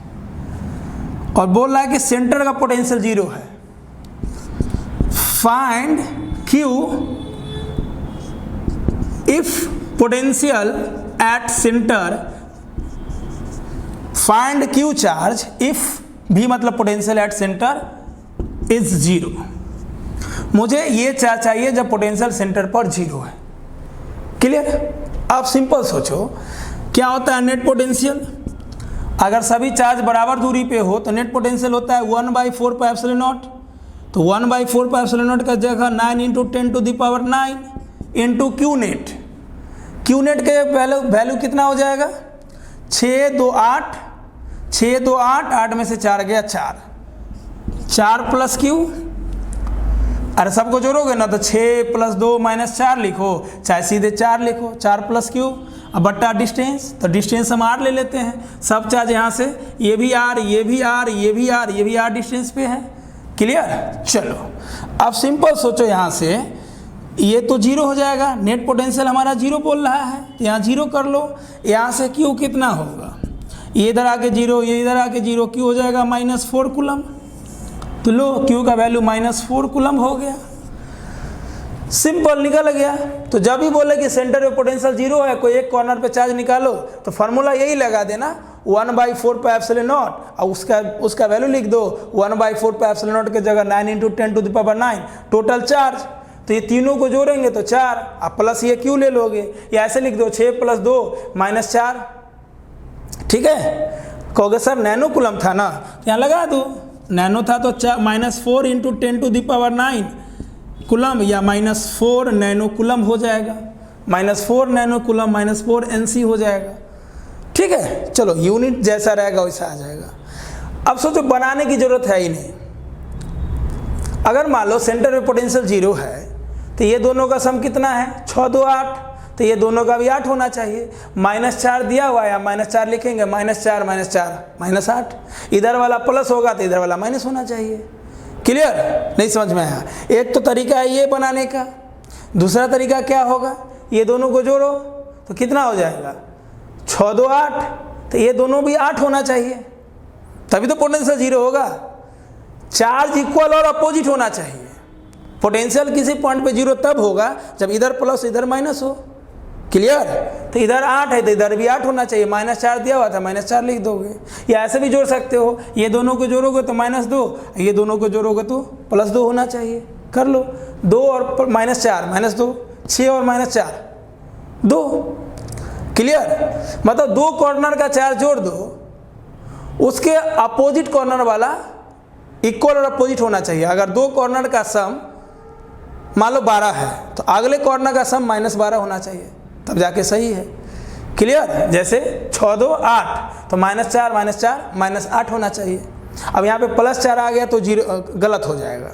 और बोल रहा है कि सेंटर का पोटेंशियल 0 है। Find Q if potential at centre, find Q charge if भी मतलब पोटेंशियल एट सेंटर इज 0। मुझे ये चार्ज चाहिए जब पोटेंशियल सेंटर पर 0 है, क्लियर। आप सिंपल सोचो क्या होता है नेट पोटेंशियल, अगर सभी चार्ज बराबर दूरी पे हो तो नेट पोटेंशियल होता है 1/4πε0। तो 1/4πε0 का जगह 9 × 10⁹ into Q net. Q net के वैल्यू कितना हो जाएगा, 6 2 8, 6 2 8, 8 में से 4 गया 4 + क्यू। अरे सबको जोड़ोगे ना तो 6 + 2 -4 लिखो, चाहे सीधे 4 लिखो, 4 + क्यू। अब बट्टा डिस्टेंस, तो डिस्टेंस हम r ले लेते हैं, सब चार्ज यहाँ से, ये भी r, ये भी r, ये भी r, ये भी r डिस्टेंस पे है, क्लियर। चलो अब सिंपल सोचो, यहाँ से ये तो 0 हो जाएगा, नेट पोटेंशियल हमारा 0 बोल रहा है, तो यहाँ 0 कर लो। यहाँ से क्यू कितना होगा, ये इधर आके 0, ये इधर आके 0, क्यू हो जाएगा -4 कूलम। तो लो क्यू का वैल्यू -4 कूलम हो गया, सिंपल निकल गया। तो जब भी बोले कि सेंटर में पोटेंशियल 0 है, कोई एक कॉर्नर पे चार्ज निकालो, तो फार्मूला यही लगा देना 1/4πε0 और उसका वैल्यू लिख दो 1/4πε0 के जगह 9 × 10⁹ टोटल चार्ज। तो ये तीनों को जोड़ेंगे तो 4, अब प्लस ये क्यू ले लोगे, या ऐसे लिख दो 6 + 2 - 4। ठीक है, कहोगे सर नैनो कूलम था ना, यहाँ लगा दो, नैनो था तो -4 × 10⁹ कूलम या -4 नैनो कूलम हो जाएगा, -4 नैनो कूलम -4 NC हो जाएगा। ठीक है, चलो यूनिट जैसा रहेगा वैसा आ जाएगा। अब सोचो बनाने की जरूरत है ही नहीं। अगर मान लो सेंटर में पोटेंशियल 0 है तो ये दोनों का सम कितना है, 6 2 8, तो ये दोनों का भी 8 होना चाहिए। -4 दिया हुआ है, -4 लिखेंगे, -4 -4 -8, इधर वाला प्लस होगा तो इधर वाला माइनस होना चाहिए। क्लियर, नहीं समझ में आया? एक तो तरीका है ये बनाने का, दूसरा तरीका क्या होगा, ये दोनों को जोड़ो तो कितना हो जाएगा, 6 2 8, तो ये दोनों भी 8 होना चाहिए, तभी तो पोटेंशियल 0 होगा। चार्ज इक्वल और अपोजिट होना चाहिए। पोटेंशियल किसी पॉइंट पे 0 तब होगा जब इधर प्लस इधर माइनस हो। क्लियर, तो इधर 8 है तो इधर भी 8 होना चाहिए, -4 दिया हुआ था -4 लिख दोगे, या ऐसे भी जोड़ सकते हो, ये दोनों को जोड़ोगे तो -2, ये दोनों को जोड़ोगे तो +2 होना चाहिए। कर लो, 2 और -4 -2, 6 और -4 2। क्लियर, मतलब 2 कॉर्नर का चार्ज जोड़ दो, उसके अपोजिट कॉर्नर वाला इक्वल और अपोजिट होना चाहिए। अगर 2 कॉर्नर का सम मान लो 12 है तो अगले कॉर्नर का सम -12 होना चाहिए, तब जाके सही है। क्लियर, जैसे 6 2 8 तो -4 -8 होना चाहिए। अब यहाँ पे +4 आ गया तो 0 गलत हो जाएगा,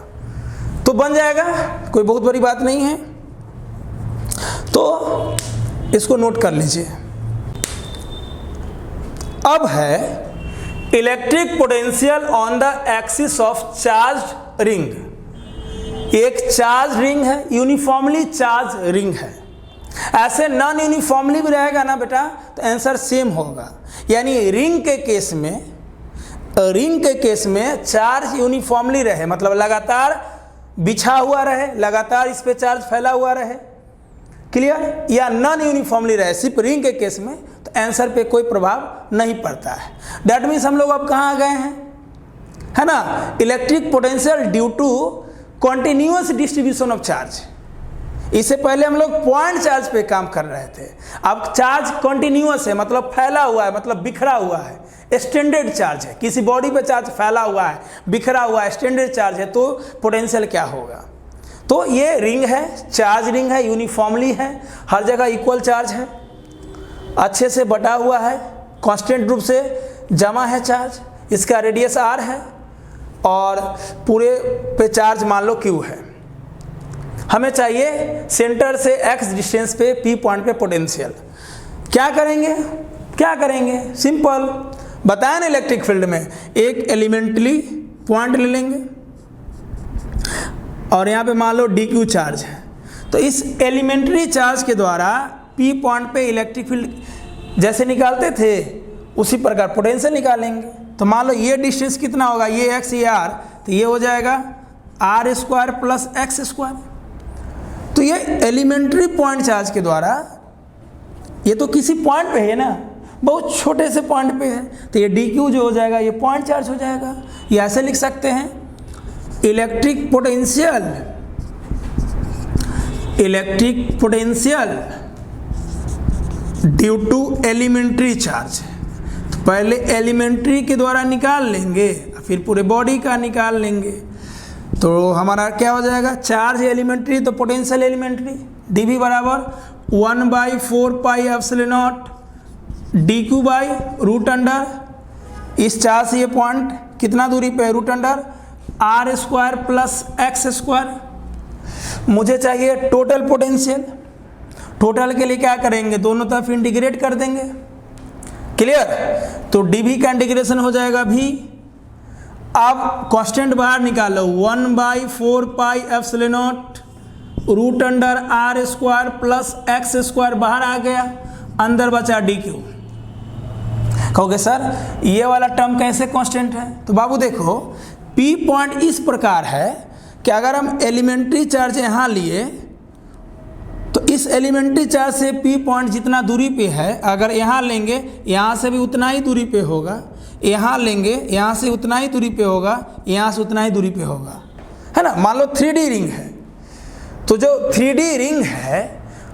तो बन जाएगा, कोई बहुत बड़ी बात नहीं है। तो इसको नोट कर लीजिए। अब है electric potential on the axis of charge ring. एक चार्ज रिंग है, यूनिफॉर्मली चार्ज रिंग है। ऐसे नॉन यूनिफॉर्मली भी रहेगा ना बेटा तो आंसर सेम होगा। यानी रिंग के केस में चार्ज यूनिफॉर्मली रहे, मतलब लगातार बिछा हुआ रहे, लगातार इस पे चार्ज फैला हुआ रहे। क्लियर, या नॉन यूनिफॉर्मली रहे, सिर्फ रिंग के केस में, तो आंसर पे कोई प्रभाव नहीं पड़ता है। दैट मीन्स हम लोग अब कहाँ गए हैं, है ना, electric potential due to continuous distribution of charge. इससे पहले हम लोग पॉइंट चार्ज पे काम कर रहे थे, अब चार्ज कॉन्टिन्यूअस है, मतलब फैला हुआ है, मतलब बिखरा हुआ है, एक्सटेंडेड चार्ज है। किसी बॉडी पे चार्ज फैला हुआ है, बिखरा हुआ है, एक्सटेंडेड चार्ज है, तो पोटेंशियल क्या होगा। तो ये रिंग है, चार्ज रिंग है, यूनिफॉर्मली है, हर जगह इक्वल चार्ज है, अच्छे से बटा हुआ है, कांस्टेंट रूप से जमा है चार्ज, इसका रेडियस r है और पूरे पे चार्ज मान लो q है। हमें चाहिए सेंटर से x डिस्टेंस पे p पॉइंट पे पोटेंशियल। क्या करेंगे, सिंपल बताया ना, इलेक्ट्रिक फील्ड में एक एलिमेंटली पॉइंट ले लेंगे और यहाँ पे मान लो dq चार्ज है, तो इस एलिमेंट्री चार्ज के द्वारा p पॉइंट पे इलेक्ट्रिक फील्ड जैसे निकालते थे उसी प्रकार पोटेंशियल निकालेंगे। तो मान लो ये डिस्टेंस कितना होगा, ये x ये r, तो ये हो जाएगा r² + x²। तो ये एलिमेंट्री पॉइंट चार्ज के द्वारा, ये तो किसी पॉइंट पे है ना, बहुत छोटे से पॉइंट पे है, तो ये dq जो हो जाएगा ये पॉइंट चार्ज हो जाएगा। ये ऐसे लिख सकते हैं, electric potential due to elementary charge. तो पहले एलिमेंट्री के द्वारा निकाल लेंगे, फिर पूरे बॉडी का निकाल लेंगे, तो हमारा क्या हो जाएगा, चार्ज एलिमेंट्री तो पोटेंशियल एलिमेंट्री, dV = 1/4πε0 dq/√, इस चार्ज से ये पॉइंट कितना दूरी पे है, √r² + x²। मुझे चाहिए टोटल पोटेंशियल, टोटल के लिए क्या करेंगे, दोनों तरफ इंटीग्रेट कर देंगे। क्लियर, तो dV का इंटीग्रेशन हो जाएगा v। अब कांस्टेंट बाहर निकालो, 1/4πε0 √r² + x² बाहर आ गया, अंदर बचा dq। कहोगे सर ये वाला टर्म कैसे कांस्टेंट है, तो बाबू देखो p पॉइंट इस प्रकार है कि अगर हम एलिमेंट्री चार्ज यहाँ लिए तो इस एलिमेंट्री चार्ज से p पॉइंट जितना दूरी पे है, अगर यहाँ लेंगे यहाँ से भी उतना ही दूरी पे होगा, यहाँ लेंगे यहाँ से उतना ही दूरी पे होगा, यहाँ से उतना ही दूरी पे होगा, है ना। मान लो 3D रिंग है तो जो 3D रिंग है,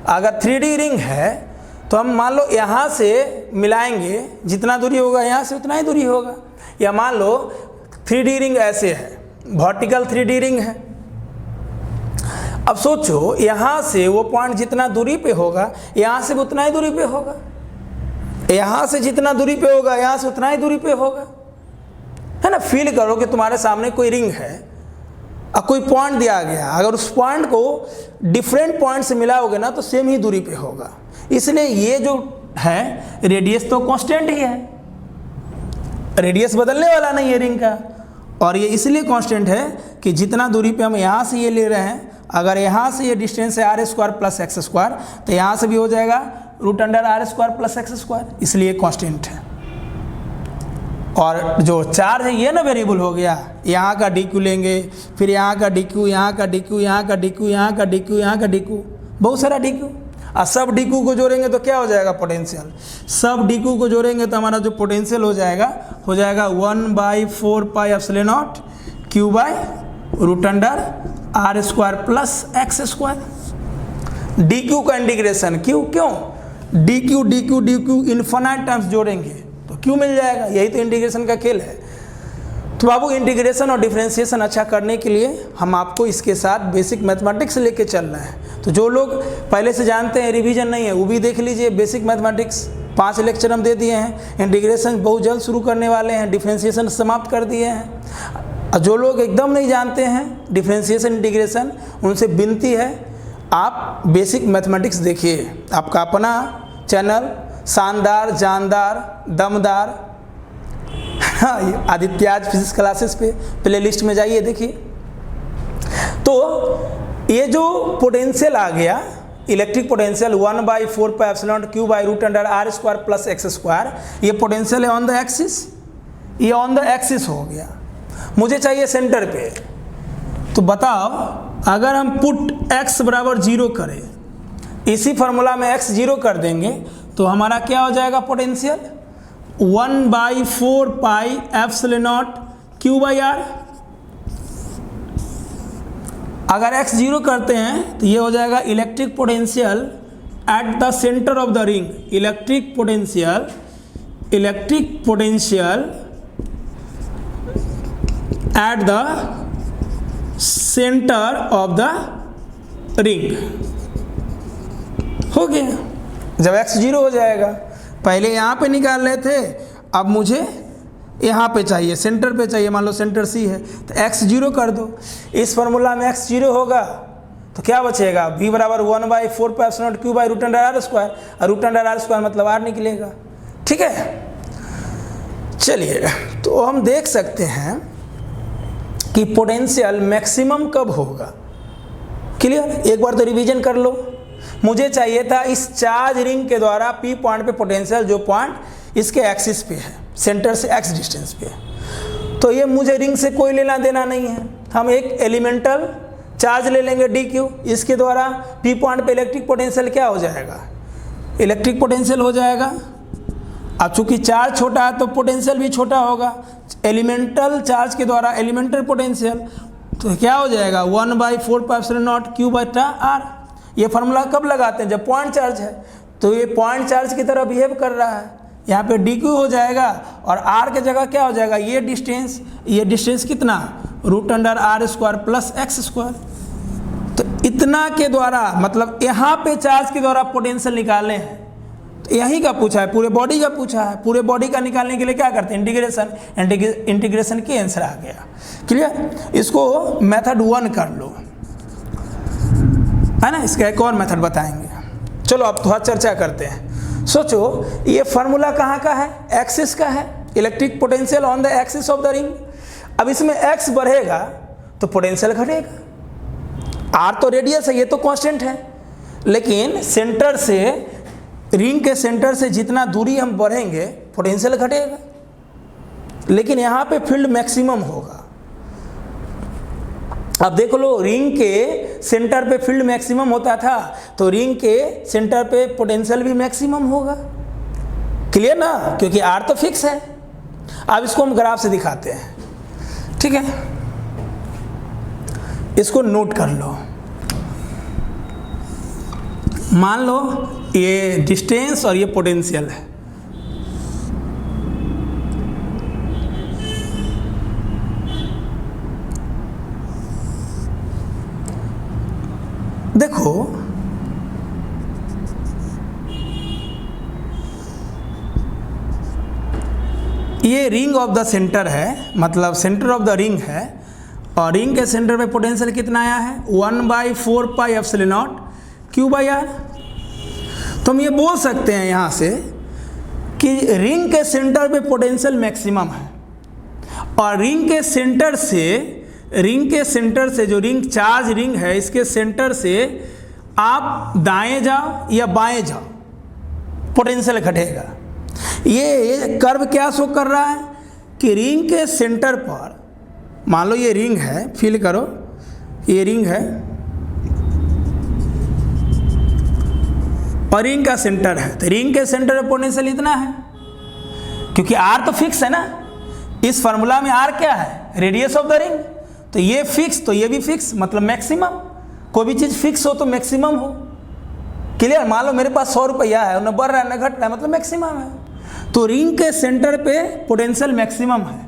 अगर 3D रिंग है तो हम मान लो यहाँ से मिलाएंगे, जितना दूरी होगा यहाँ से उतना ही दूरी होगा। या मान लो 3D रिंग ऐसे है, वर्टिकल 3D रिंग है। अब सोचो यहाँ से वो पॉइंट जितना दूरी पे होगा यहाँ से उतना ही दूरी पे होगा, यहाँ से जितना दूरी पे होगा यहाँ से उतना ही दूरी पे होगा, है ना। फील करो कि तुम्हारे सामने कोई रिंग है और कोई पॉइंट दिया गया, अगर उस पॉइंट को डिफरेंट पॉइंट से मिलाओगे ना तो सेम ही दूरी पे होगा। इसलिए ये जो है रेडियस तो कांस्टेंट ही है, रेडियस बदलने वाला नहीं है रिंग का। और ये इसलिए कांस्टेंट है कि जितना दूरी पे हम यहाँ से ये ले रहे हैं, अगर यहाँ से ये डिस्टेंस है are square plus x square, तो यहाँ से भी हो जाएगा root under are square plus x square, इसलिए कांस्टेंट है। और जो चार्ज है ये ना वेरिएबल हो गया, यहाँ का डी क्यू लेंगे, फिर यहाँ का डी क्यू, यहाँ का डी क्यू, यहाँ का डी क्यू, यहाँ का डी क्यू, यहाँ का डी क्यू, बहुत सारा डी क्यू। और सब डी क्यू को जोड़ेंगे तो क्या हो जाएगा पोटेंशियल, सब डी क्यू को जोड़ेंगे तो हमारा जो पोटेंशियल हो जाएगा 1/4 pi epsilon not Q by root under are square plus x square. D q का इंटीग्रेशन क्यू, क्यों d q d q d q infinite terms जोड़ेंगे तो क्यू मिल जाएगा, यही तो इंटीग्रेशन का खेल है। तो बाबू इंटीग्रेशन और डिफरेंशिएशन अच्छा करने के लिए हम आपको इसके साथ बेसिक मैथमेटिक्स लेके चल रहे हैं। तो जो लोग पहले से जानते हैं, रिवीजन नहीं है, वो भी देख लीजिए बेसिक मैथमेटिक्स 5 लेक्चर हम दे दिए हैं। इंटीग्रेशन बहुत जल्द शुरू करने वाले हैं, डिफरेंशिएशन समाप्त कर दिए हैं। और जो लोग एकदम नहीं जानते हैं डिफरेंशिएशन इंटीग्रेशन, उनसे विनती है आप बेसिक मैथमेटिक्स देखिए। आपका अपना चैनल शानदार जानदार दमदार आदित्याज फिजिक्स क्लासेस पे प्लेलिस्ट में जाइए देखिए। तो ये जो पोटेंशियल आ गया electric potential 1/4 pi epsilon not Q by root under are square plus x square, ये पोटेंशियल है ऑन द एक्सिस, ये ऑन द एक्सिस हो गया। मुझे चाहिए सेंटर पे, तो बताओ अगर हम पुट x बराबर 0 करें, इसी फार्मूला में x 0 कर देंगे तो हमारा क्या हो जाएगा potential 1/4 pi epsilon not Q by r. अगर x 0 करते हैं तो ये हो जाएगा electric potential at the centre of the ring, electric potential at the centre of the ring हो गया। जब x 0 हो जाएगा, पहले यहाँ पे निकाल रहे थे, अब मुझे यहाँ पे चाहिए, सेंटर पे चाहिए, मान लो सेंटर C है तो x 0 कर दो। इस फार्मूला में x 0 होगा तो क्या बचेगा v बराबर 1/4 pi epsilon not Q by root under are square, और रूट अंडर आर स्क्वायर मतलब r निकलेगा। ठीक है, चलिए तो हम देख सकते हैं कि पोटेंशियल मैक्सिमम कब होगा। क्लियर, एक बार तो रिवीजन कर लो। मुझे चाहिए था इस चार्ज रिंग के द्वारा P पॉइंट पे पोटेंशियल, जो पॉइंट इसके एक्सिस पे है, सेंटर से x डिस्टेंस पे है, तो ये मुझे रिंग से कोई लेना देना नहीं है। हम एक एलिमेंटल चार्ज ले लेंगे dq, इसके द्वारा P पॉइंट पे इलेक्ट्रिक पोटेंशियल क्या हो जाएगा, इलेक्ट्रिक पोटेंशियल हो जाएगा। अब चूंकि चार्ज छोटा है तो पोटेंशियल भी छोटा होगा, एलिमेंटल चार्ज के द्वारा एलिमेंटल पोटेंशियल, तो क्या हो जाएगा 1/4 pi epsilon not Q by r। ये फार्मूला कब लगाते हैं, जब पॉइंट चार्ज है, तो ये पॉइंट चार्ज की तरह बिहेव कर रहा है। यहाँ पे डी क्यू हो जाएगा और r के जगह क्या हो जाएगा, ये डिस्टेंस कितना root under are square plus x square. तो इतना के द्वारा मतलब यहाँ पे चार्ज के द्वारा पोटेंशियल निकालने हैं, तो यहीं का पूछा है, पूरे बॉडी का पूछा है। पूरे बॉडी का निकालने के लिए क्या करते हैं इंटीग्रेशन के आंसर आ गया। क्लियर, इसको मेथड 1 कर लो, है ना। इसका एक और मेथड बताएंगे। चलो अब थोड़ा चर्चा करते हैं। सोचो ये फार्मूला कहाँ का है, एक्सिस का है, electric potential on the axis of the ring. अब इसमें x बढ़ेगा तो पोटेंशियल घटेगा। r तो रेडियस है, ये तो कांस्टेंट है, लेकिन सेंटर से रिंग के सेंटर से जितना दूरी हम बढ़ेंगे पोटेंशियल घटेगा, लेकिन यहाँ पे फील्ड मैक्सिमम होगा। अब देख लो, रिंग के सेंटर पे फील्ड मैक्सिमम होता था, तो रिंग के सेंटर पे पोटेंशियल भी मैक्सिमम होगा। क्लियर ना, क्योंकि r तो फिक्स है। अब इसको हम ग्राफ से दिखाते हैं, ठीक है, इसको नोट कर लो। मान लो ये डिस्टेंस और ये पोटेंशियल है। देखो ये रिंग ऑफ द सेंटर है, मतलब सेंटर ऑफ द रिंग है, और रिंग के सेंटर पे पोटेंशियल कितना आया है 1/4 पाई एप्सिलॉन नॉट Q/R। तो हम ये बोल सकते हैं यहाँ से कि रिंग के सेंटर पे पोटेंशियल मैक्सिमम है, और रिंग के सेंटर से जो रिंग चार्ज रिंग है, इसके सेंटर से आप दाएं जाओ या बाएं जाओ पोटेंशियल घटेगा। ये कर्व क्या शो कर रहा है कि रिंग के सेंटर पर, मान लो ये रिंग है, फील करो ये रिंग है और रिंग का सेंटर है, तो रिंग के सेंटर पर पोटेंशियल इतना है, क्योंकि R तो फिक्स है ना, इस फार्मूला में R क्या है रेडियस ऑफ द रिंग, तो ये फिक्स तो ये भी फिक्स, मतलब मैक्सिमम। कोई भी चीज़ फिक्स हो तो मैक्सिमम हो। क्लियर? मान लो मेरे पास 100 रुपया है, न बढ़ रहा है न घट रहा है, मतलब मैक्सिमम है। तो रिंग के सेंटर पे पोटेंशियल मैक्सिमम है।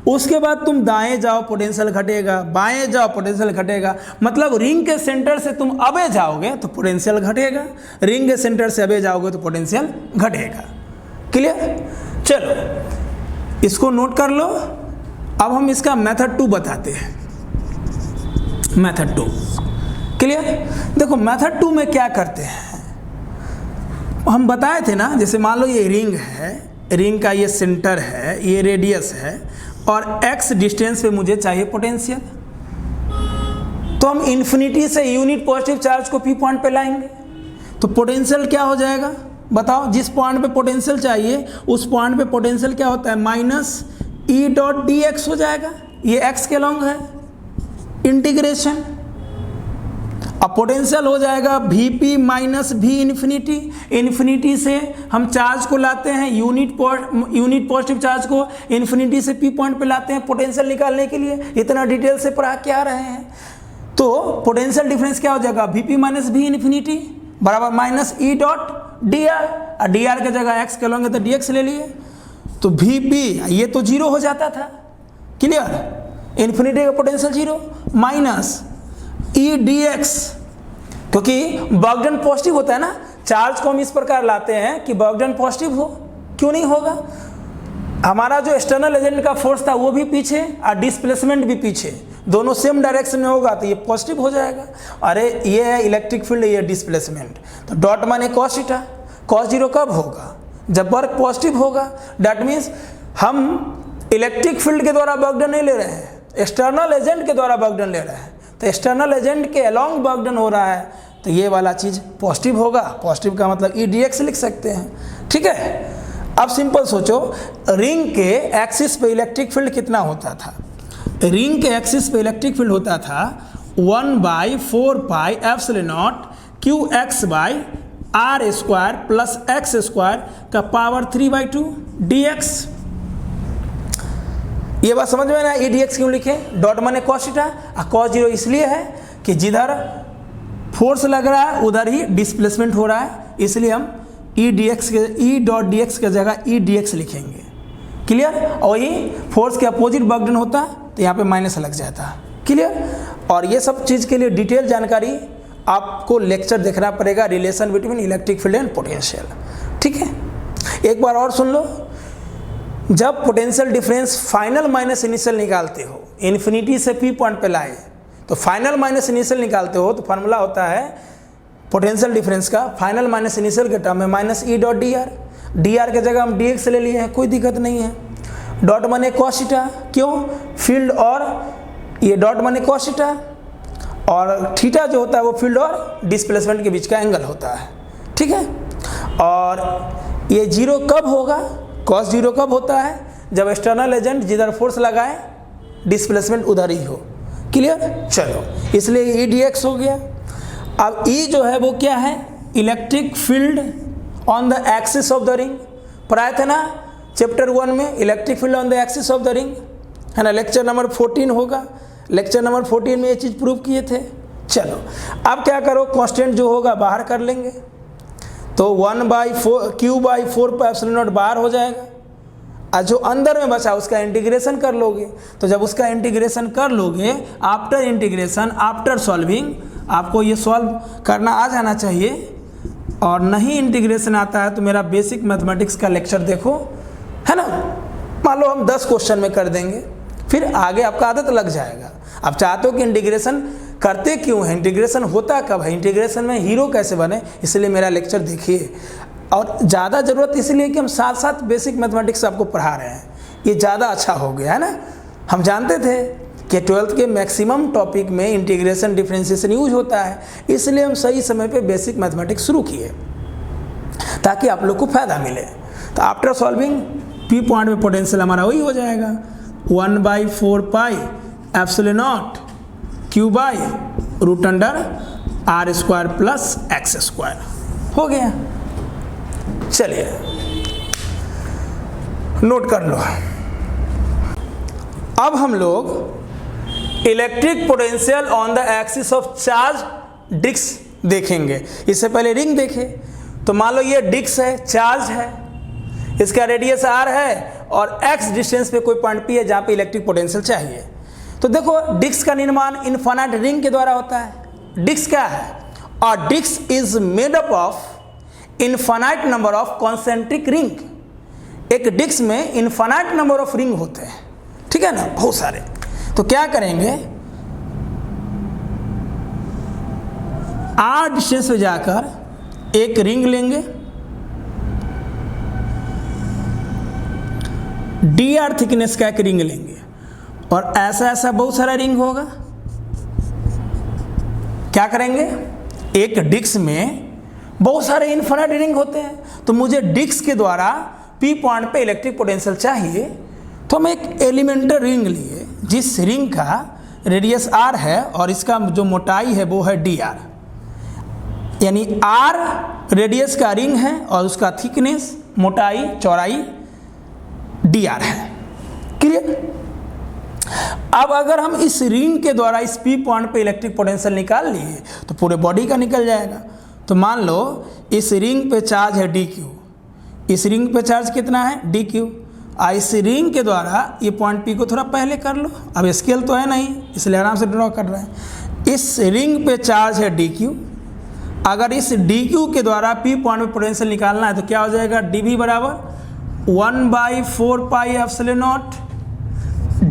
उसके बाद तुम दाएं जाओ पोटेंशियल घटेगा, बाएं जाओ पोटेंशियल घटेगा, मतलब रिंग के सेंटर से तुम अबे जाओगे तो पोटेंशियल घटेगा, रिंग के सेंटर से अबे जाओगे तो पोटेंशियल घटेगा। क्लियर? चलो इसको नोट कर लो। अब हम इसका मेथड 2 बताते हैं। Method 2 clear? देखो मेथड 2 में क्या करते हैं, हम बताए थे ना, जैसे मान लो ये रिंग है, रिंग का ये सेंटर है, ये रेडियस है, और x डिस्टेंस पे मुझे चाहिए पोटेंशियल। तो हम इन्फिनिटी से यूनिट पॉजिटिव चार्ज को P पॉइंट पे लाएंगे, तो पोटेंशियल क्या हो जाएगा बताओ? जिस पॉइंट पे पोटेंशियल चाहिए उस पॉइंट पे पोटेंशियल क्या होता है -E.dx हो जाएगा। ये x के लॉन्ग है, इंटीग्रेशन। अब पोटेंशियल हो जाएगा Vp minus V infinity. Infinity से हम चार्ज को लाते हैं, यूनिट पॉजिटिव चार्ज को इन्फिनिटी से P पॉइंट पे लाते हैं पोटेंशियल निकालने के लिए। इतना डिटेल से पढ़ा के आ रहे हैं। तो पोटेंशियल डिफरेंस क्या हो जाएगा Vp माइनस V इन्फिनिटी बराबर -E.dr, और dr के जगह x के लॉन्ग है तो dx ले लिए, तो Vp ये तो 0 हो जाता था। क्लियर? इन्फिनिटी का पोटेंशियल 0 माइनस E.dx, क्योंकि वर्क डन पॉजिटिव होता है ना, चार्ज को हम इस प्रकार लाते हैं कि वर्क डन पॉजिटिव हो, क्यों नहीं होगा? हमारा जो एक्सटर्नल एजेंट का फोर्स था वो भी पीछे और डिस्प्लेसमेंट भी पीछे, दोनों सेम डायरेक्शन में होगा तो ये पॉजिटिव हो जाएगा। अरे ये है इलेक्ट्रिक फील्ड, ये डिस्प्लेसमेंट, तो डॉट माने cos थीटा। cos 0 कब होगा? जब वर्क पॉजिटिव होगा। डैट मीन्स हम इलेक्ट्रिक फील्ड के द्वारा वर्क डन नहीं ले रहे हैं, एक्सटर्नल एजेंट के द्वारा वर्क डन ले रहे हैं। तो एक्सटर्नल एजेंट के अलॉन्ग वर्क डन हो रहा है, तो ये वाला चीज़ पॉजिटिव होगा। पॉजिटिव का मतलब E.dx लिख सकते हैं। ठीक है? अब सिंपल सोचो, रिंग के एक्सिस पे इलेक्ट्रिक फील्ड कितना होता था? रिंग के एक्सिस पे इलेक्ट्रिक फील्ड होता था 1/4 pi epsilon not Qx/r² plus x² का पावर 3/2 dx। ये बात समझ में ना? E.dx क्यों लिखे? डॉट माने cos थीटा, और cos 0 इसलिए है कि जिधर फोर्स लग रहा है उधर ही डिस्प्लेसमेंट हो रहा है, इसलिए हम E.dx के जगह E.dx लिखेंगे। क्लियर? और वही फोर्स के अपोजिट वर्क डन होता तो यहाँ पे माइनस लग जाता। क्लियर? और ये सब चीज़ के लिए डिटेल जानकारी आपको लेक्चर देखना पड़ेगा, relation between electric field and potential. ठीक है? एक बार और सुन लो, जब potential difference final minus initial निकालते हो, इन्फिनिटी से P पॉइंट पे लाए, तो फाइनल माइनस इनिशियल निकालते हो तो फार्मूला होता है पोटेंशियल डिफरेंस का, फाइनल माइनस इनिशियल के टर्म में -E.dr। dr के जगह हम dx ले लिए हैं, कोई दिक्कत नहीं है। डॉट माने cos थीटा, क्यों? फील्ड और ये डॉट माने cos थीटा, और थीटा जो होता है वो फील्ड और डिस्प्लेसमेंट के बीच का एंगल होता है। ठीक है? और ये 0 कब होगा? cos 0 कब होता है? जब एक्सटर्नल एजेंट जिधर फोर्स लगाए डिस्प्लेसमेंट उधर ही हो। क्लियर? चलो, इसलिए E.dx हो गया। अब E जो है वो क्या है? Electric field on the axis of the ring. पढ़ाए थे ना चैप्टर 1 में, electric field on the axis of the ring, है ना? लेक्चर नंबर 14 होगा। लेक्चर नंबर 14 में ये चीज़ प्रूव किए थे। चलो अब क्या करो, कांस्टेंट जो होगा बाहर कर लेंगे। तो 1/4 Q/4 पाई एप्सिलॉन नॉट बाहर हो जाएगा, और जो अंदर में बचा उसका इंटीग्रेशन कर लोगे। तो जब उसका इंटीग्रेशन कर लोगे, आफ्टर इंटीग्रेशन, आफ्टर सॉल्विंग, आपको ये सॉल्व करना आ जाना चाहिए। और नहीं इंटीग्रेशन आता है तो मेरा बेसिक मैथमेटिक्स का लेक्चर देखो, है ना। मान लो हम 10 क्वेश्चन में कर देंगे, फिर आगे आपका आदत लग जाएगा। आप चाहते हो कि इंटीग्रेशन करते क्यों है, इंटीग्रेशन होता कब है, इंटीग्रेशन में हीरो कैसे बने, इसलिए मेरा लेक्चर देखिए। और ज़्यादा ज़रूरत इसलिए कि हम साथ साथ बेसिक मैथमेटिक्स आपको पढ़ा रहे हैं, ये ज़्यादा अच्छा हो गया, है ना। हम जानते थे कि 12th के मैक्सिमम टॉपिक में इंटीग्रेशन डिफरेंशिएशन यूज होता है, इसलिए हम सही समय पे बेसिक मैथमेटिक्स शुरू किए ताकि आप लोग को फायदा मिले। तो आफ्टर सॉल्विंग पी पॉइंट में पोटेंशियल हमारा वही हो जाएगा 1/4 pi epsilon not Q/√R² plus x²। हो गया। चलिए नोट कर लो। अब हम लोग electric potential on the axis of charge disc देखेंगे। इससे पहले रिंग देखे, तो मान लो ये डिस्क है, चार्ज है, इसका रेडियस r है और x डिस्टेंस पे कोई पॉइंट P है जहाँ पे इलेक्ट्रिक पोटेंशियल चाहिए। तो देखो डिस्क का निर्माण इनफाइनाइट रिंग के द्वारा होता है। डिस्क क्या है, और disc is made up of infinite number of concentric ring. एक डिस्क में इनफाइनाइट नंबर ऑफ रिंग होते हैं, ठीक है ना, बहुत सारे। तो क्या करेंगे, r डिस्टेंस पे जाकर एक रिंग लेंगे, dr थिकनेस का एक रिंग लेंगे, और ऐसा ऐसा बहुत सारा रिंग होगा। क्या करेंगे, एक डिस्क में बहुत सारे इनफाइनाइट रिंग होते हैं, तो मुझे डिस्क के द्वारा P पॉइंट पे इलेक्ट्रिक पोटेंशियल चाहिए। तो हम एक एलिमेंटल रिंग लिए जिस रिंग का रेडियस r है और इसका जो मोटाई है वो है dr, यानी r रेडियस का रिंग है और उसका थिकनेस, मोटाई, चौड़ाई dr है। क्लियर। अब अगर हम इस रिंग के द्वारा इस P पॉइंट पे इलेक्ट्रिक पोटेंशियल निकाल लिए तो पूरे बॉडी का निकल जाएगा। तो मान लो इस रिंग पे चार्ज है dq, इस रिंग पे चार्ज कितना है dq, इस रिंग के द्वारा ये पॉइंट P को थोड़ा पहले कर लो। अब स्केल तो है नहीं इसलिए आराम से ड्रॉ कर रहे हैं। इस रिंग पे चार्ज है dq, अगर इस dq के द्वारा P पॉइंट पे पोटेंशियल निकालना है तो क्या हो जाएगा, dv बराबर 1/4 pi epsilon not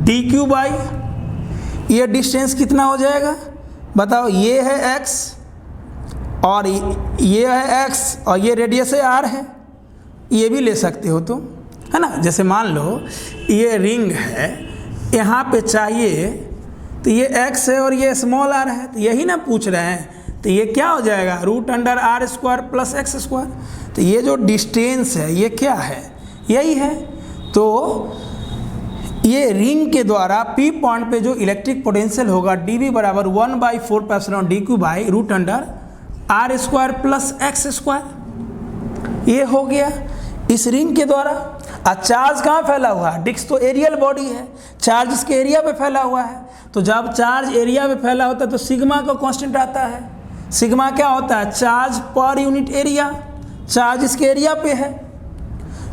dq by, ये डिस्टेंस कितना हो जाएगा बताओ, ये है x और ये है x और ये रेडियस है r है, ये भी ले सकते हो तुम, है ना। जैसे मान लो ये रिंग है, यहाँ पे चाहिए तो ये x है और ये स्मॉल r है, तो यही ना पूछ रहे हैं। तो ये क्या हो जाएगा, √R² प्लस x²। तो ये जो डिस्टेंस है ये क्या है, यही है। तो ये रिंग के द्वारा P पॉइंट पे जो इलेक्ट्रिक पोटेंशियल होगा dV बराबर 1/4 pi epsilon dq by √R² plus x²। ये हो गया इस रिंग के द्वारा। और चार्ज कहाँ फैला हुआ है, डिस्क तो एरियल बॉडी है, चार्ज इसके एरिया पे फैला हुआ है। तो जब चार्ज एरिया पे फैला होता है तो सिग्मा का कांस्टेंट आता है। सिग्मा क्या होता है, charge per unit area, charge इसके एरिया पे है।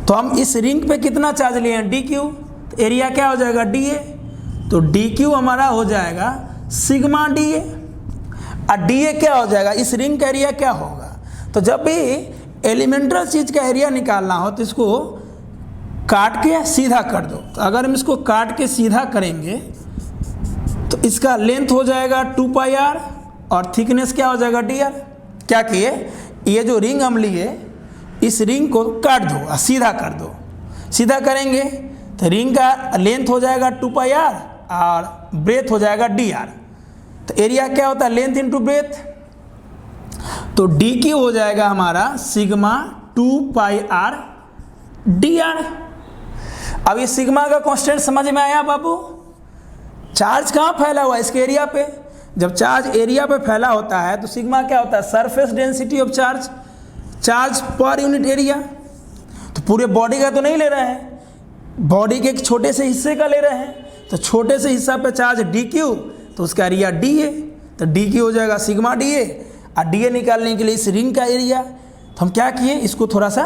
तो हम इस रिंग पे कितना चार्ज लिए हैं, dq, तो एरिया क्या हो जाएगा dA, तो dq हमारा हो जाएगा सिग्मा dA। और dA क्या हो जाएगा, इस रिंग का एरिया क्या होगा। तो जब भी एलिमेंटल चीज़ का एरिया निकालना हो तो इसको काट के सीधा कर दो। तो अगर हम इसको काट के सीधा करेंगे तो इसका लेंथ हो जाएगा 2πr और थिकनेस क्या हो जाएगा dr। क्या किए, ये जो रिंग हम लिए इस रिंग को काट दो और सीधा कर दो। सीधा करेंगे तो रिंग का लेंथ हो जाएगा 2πr और ब्रेथ हो जाएगा dr। तो एरिया क्या होता है, लेंथ इंटू ब्रेथ। तो dq हो जाएगा हमारा सिग्मा 2πr dr। अब ये सिग्मा का कांस्टेंट समझ में आया बाबू। चार्ज कहाँ फैला हुआ है, इसके एरिया पे। जब चार्ज एरिया पे फैला होता है तो सिग्मा क्या होता है, surface density of charge, charge per unit area. तो पूरे बॉडी का तो नहीं ले रहे हैं, बॉडी के एक छोटे से हिस्से का ले रहे हैं। तो छोटे से हिस्सा पे चार्ज dq, तो उसका एरिया dA, तो dq हो जाएगा सिग्मा dA। और dA निकालने के लिए इस रिंग का एरिया, तो हम क्या किए, इसको थोड़ा सा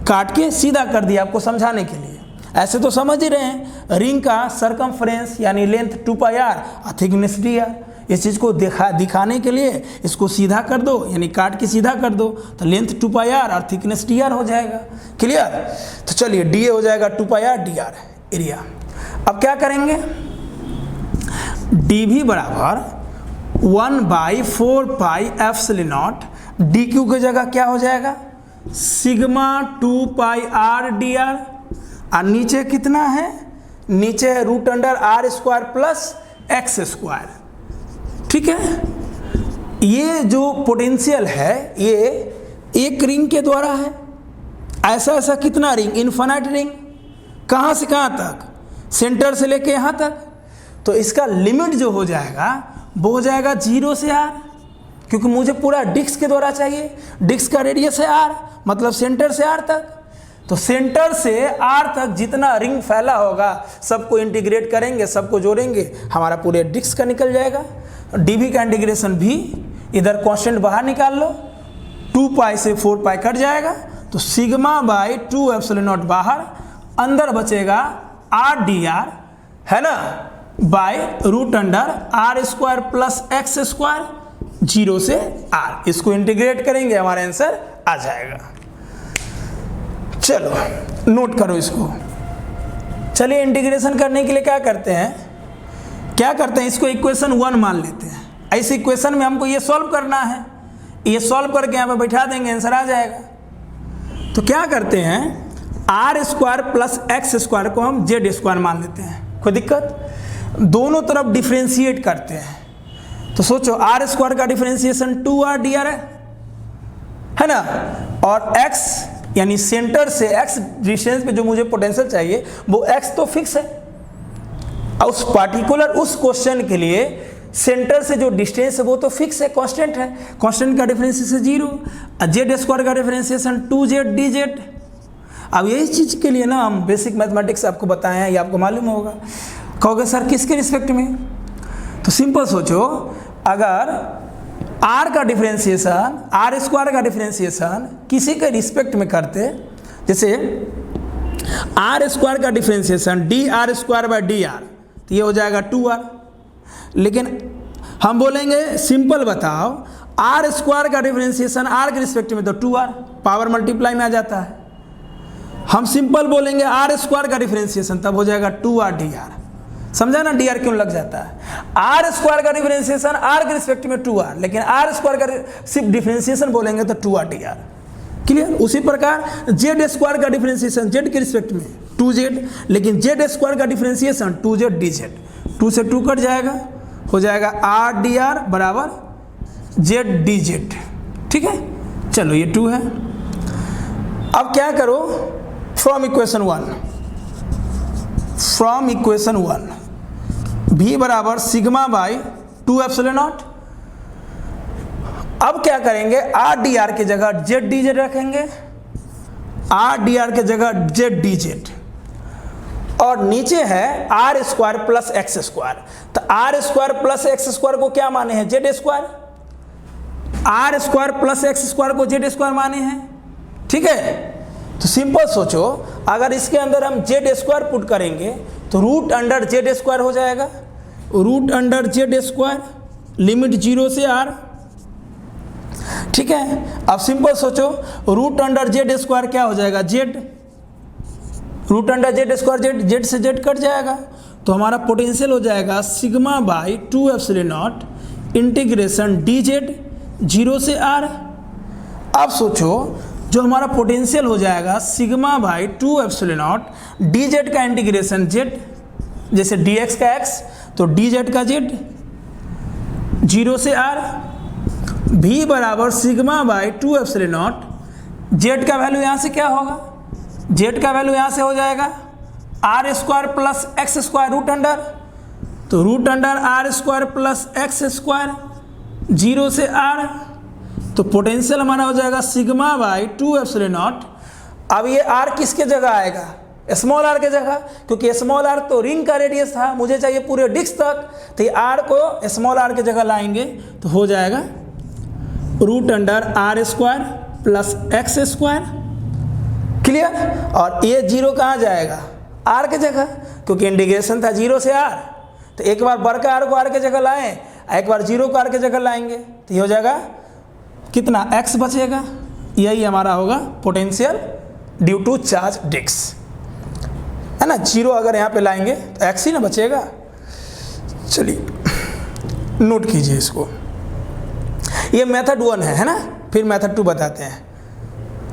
काट के सीधा कर दिया आपको समझाने के लिए। ऐसे तो समझ ही रहे हैं, रिंग का सरकमफ्रेंस यानी लेंथ 2 पाई आर और थिकनेस डी आर। इस चीज़ को दिखाने के लिए इसको सीधा कर दो, यानी काट के सीधा कर दो, तो लेंथ 2 पाई आर और थिकनेस डी आर हो जाएगा। क्लियर? तो चलिए डी ए हो जाएगा 2 pi r D r area. अब क्या करेंगे, डी भी बराबर 1/4 pi epsilon naught d q की जगह क्या हो जाएगा, sigma 2 pi r D r, और नीचे कितना है, नीचे है root under are square plus x square. ठीक है, ये जो पोटेंशियल है ये एक रिंग के द्वारा है। ऐसा ऐसा कितना रिंग, इन्फिनिट रिंग, कहाँ से कहाँ तक, सेंटर से लेके यहाँ तक। तो इसका लिमिट जो हो जाएगा वो हो जाएगा 0 से r, क्योंकि मुझे पूरा डिस्क के द्वारा चाहिए। डिस्क का रेडियस है r, मतलब सेंटर से r तक। तो सेंटर से r तक जितना रिंग फैला होगा सबको इंटीग्रेट करेंगे, सबको जोड़ेंगे, हमारा पूरे डिस्क का निकल जाएगा। डीवी का इंटीग्रेशन भी इधर कांस्टेंट बाहर निकाल लो, 2 पाई से 4 पाई कट जाएगा, तो सिग्मा बाई 2 एप्सिलॉन नॉट बाहर, अंदर बचेगा आर डी आर, है ना, by root under are square plus x square 0 से r। इसको इंटीग्रेट करेंगे, हमारा आंसर आ जाएगा। चलो नोट करो इसको। चलिए इंटीग्रेशन करने के लिए क्या करते हैं, इसको इक्वेशन 1 मान लेते हैं। ऐसे इक्वेशन में हमको ये सॉल्व करना है, ये सॉल्व करके यहाँ पे बैठा देंगे, आंसर आ जाएगा। तो क्या करते हैं, r square plus x square को हम जेड स्क्वायर मान लेते हैं, कोई दिक्कत, दोनों तरफ डिफ्रेंशिएट करते हैं। तो सोचो आर स्क्वायर का डिफ्रेंशिएशन 2r dr है ना, और x यानी सेंटर से x डिस्टेंस पे जो मुझे पोटेंशियल चाहिए वो x तो फिक्स है। उस पार्टिकुलर उस क्वेश्चन के लिए सेंटर से जो डिस्टेंस है वो तो फिक्स है, कांस्टेंट है, कांस्टेंट का डिफरेंशिएशन 0, जेड स्क्वायर का डिफरेंशिएशन 2z dz। अब यही चीज़ के लिए ना हम बेसिक मैथमेटिक्स आपको बताए हैं, ये आपको मालूम होगा। कहोगे सर किसके रिस्पेक्ट में, तो सिंपल सोचो, अगर r का डिफरेंशिएशन, आर स्क्वायर का डिफरेंशिएशन किसी के रिस्पेक्ट में करते, जैसे आर स्क्वायर का differentiation D R square by D R, तो ये हो जाएगा 2r। लेकिन हम बोलेंगे सिंपल बताओ, आर स्क्वायर का डिफरेंशिएशन आर के रिस्पेक्ट में तो 2r, पावर मल्टीप्लाई में आ जाता है। हम सिंपल बोलेंगे आर स्क्वायर का डिफरेंशिएशन, तब हो जाएगा 2r dr। समझा ना, dr क्यों लग जाता है, आर स्क्वायर का डिफरेंशिएशन आर के रिस्पेक्ट में 2r, लेकिन आर स्क्वायर का सिर्फ डिफरेंशिएशन बोलेंगे तो 2r dr। क्लियर? उसी प्रकार जेड स्क्वायर का डिफरेंशिएशन जेड के रिस्पेक्ट में 2z, लेकिन जेड स्क्वायर का डिफरेंशिएशन 2z dz, 2 से 2 कट जाएगा, हो जाएगा r dr बराबर z dz। ठीक है, चलो ये 2 है। अब क्या करो, फ्रॉम इक्वेशन 1 v बराबर सिग्मा बाई 2 एप्सिलॉन नॉट। अब क्या करेंगे, आर डी आर की जगह जेड डी जेड रखेंगे, आर डी आर की जगह जेड डी जेड, और नीचे है are square plus x square. तो R square plus x square को क्या माने हैं, Z square, R square plus x square को जेड स्क्वायर माने हैं। ठीक है, तो सिंपल सोचो, अगर इसके अंदर हम जेड स्क्वायर पुट करेंगे तो रूट अंडर जेड स्क्वायर हो जाएगा, root under z square, limit 0 से r। ठीक है, अब सिंपल सोचो, रूट अंडर जेड स्क्वायर क्या हो जाएगा, z, root under z square z, z से जेड कट जाएगा, तो हमारा पोटेंशियल हो जाएगा sigma by 2 epsilon naught integration d z 0 से r। अब सोचो, जो हमारा पोटेंशियल हो जाएगा sigma by 2 epsilon naught D Z का इंटीग्रेशन जेड, जैसे डी एक्स का x तो डी जेड का जेड 0 से r, v बराबर sigma by 2 epsilon not, Z का वैल्यू यहाँ से क्या होगा, जेड का वैल्यू यहाँ से हो जाएगा are square plus x square root under, तो root under are square plus x square 0 से r, तो पोटेंशियल हमारा हो जाएगा सिग्मा बाई 2 एप्सिलॉन नॉट। अब ये r किसके जगह आएगा, स्मॉल r के जगह, क्योंकि स्मॉल r तो रिंग का रेडियस था, मुझे चाहिए पूरे डिस्क तक, तो ये r को स्मॉल r के जगह लाएंगे तो हो जाएगा root under are square plus x square. Clear? और ये जीरो कहाँ जाएगा? आर के जगह, क्योंकि इंटीग्रेशन था जीरो से आर। तो एक बार बढ़ के आर को आर के जगह लाएं, एक बार जीरो को आर के जगह लाएंगे, तो ये हो जाएगा कितना? एक्स बचेगा। यही हमारा होगा potential due to charge disc, है ना। जीरो अगर यहाँ पे लाएंगे तो एक्स ही ना बचेगा। चलिए नोट कीजिए इसको। ये मेथड 1 है ना, फिर मेथड 2 बताते हैं।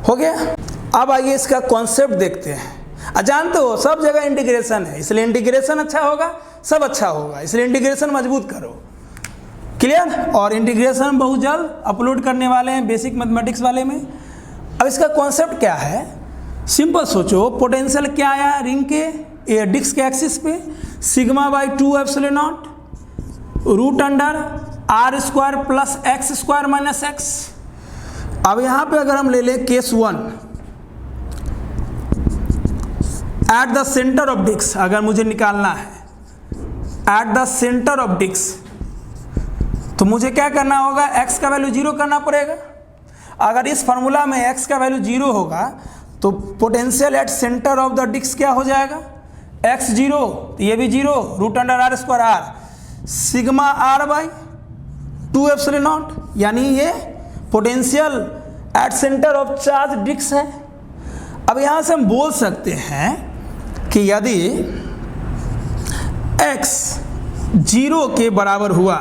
हो गया? अब आइए इसका कॉन्सेप्ट देखते हैं। जानते हो सब जगह इंटीग्रेशन है, इसलिए इंटीग्रेशन अच्छा होगा, सब अच्छा होगा, इसलिए इंटीग्रेशन मजबूत करो। क्लियर? और इंटीग्रेशन बहुत जल्द अपलोड करने वाले हैं बेसिक मैथमेटिक्स वाले में। अब इसका कॉन्सेप्ट क्या है? सिंपल सोचो, पोटेंशियल क्या आया रिंग के डिस्क के एक्सिस पे? Sigma by 2 epsilon nought root under are square plus x square minus x. अब यहाँ पे अगर हम ले लें case 1, at the centre of disk, अगर मुझे निकालना है at the centre of disk, तो मुझे क्या करना होगा? x का वैल्यू 0 करना पड़ेगा। अगर इस फार्मूला में x का वैल्यू 0 होगा तो potential at centre of the disk क्या हो जाएगा? x 0, तो ये भी 0, root under are square r sigma r by 2 epsilon nought, यानी ये potential at centre of charge disc है। अब यहाँ से हम बोल सकते हैं कि यदि x 0 के बराबर हुआ,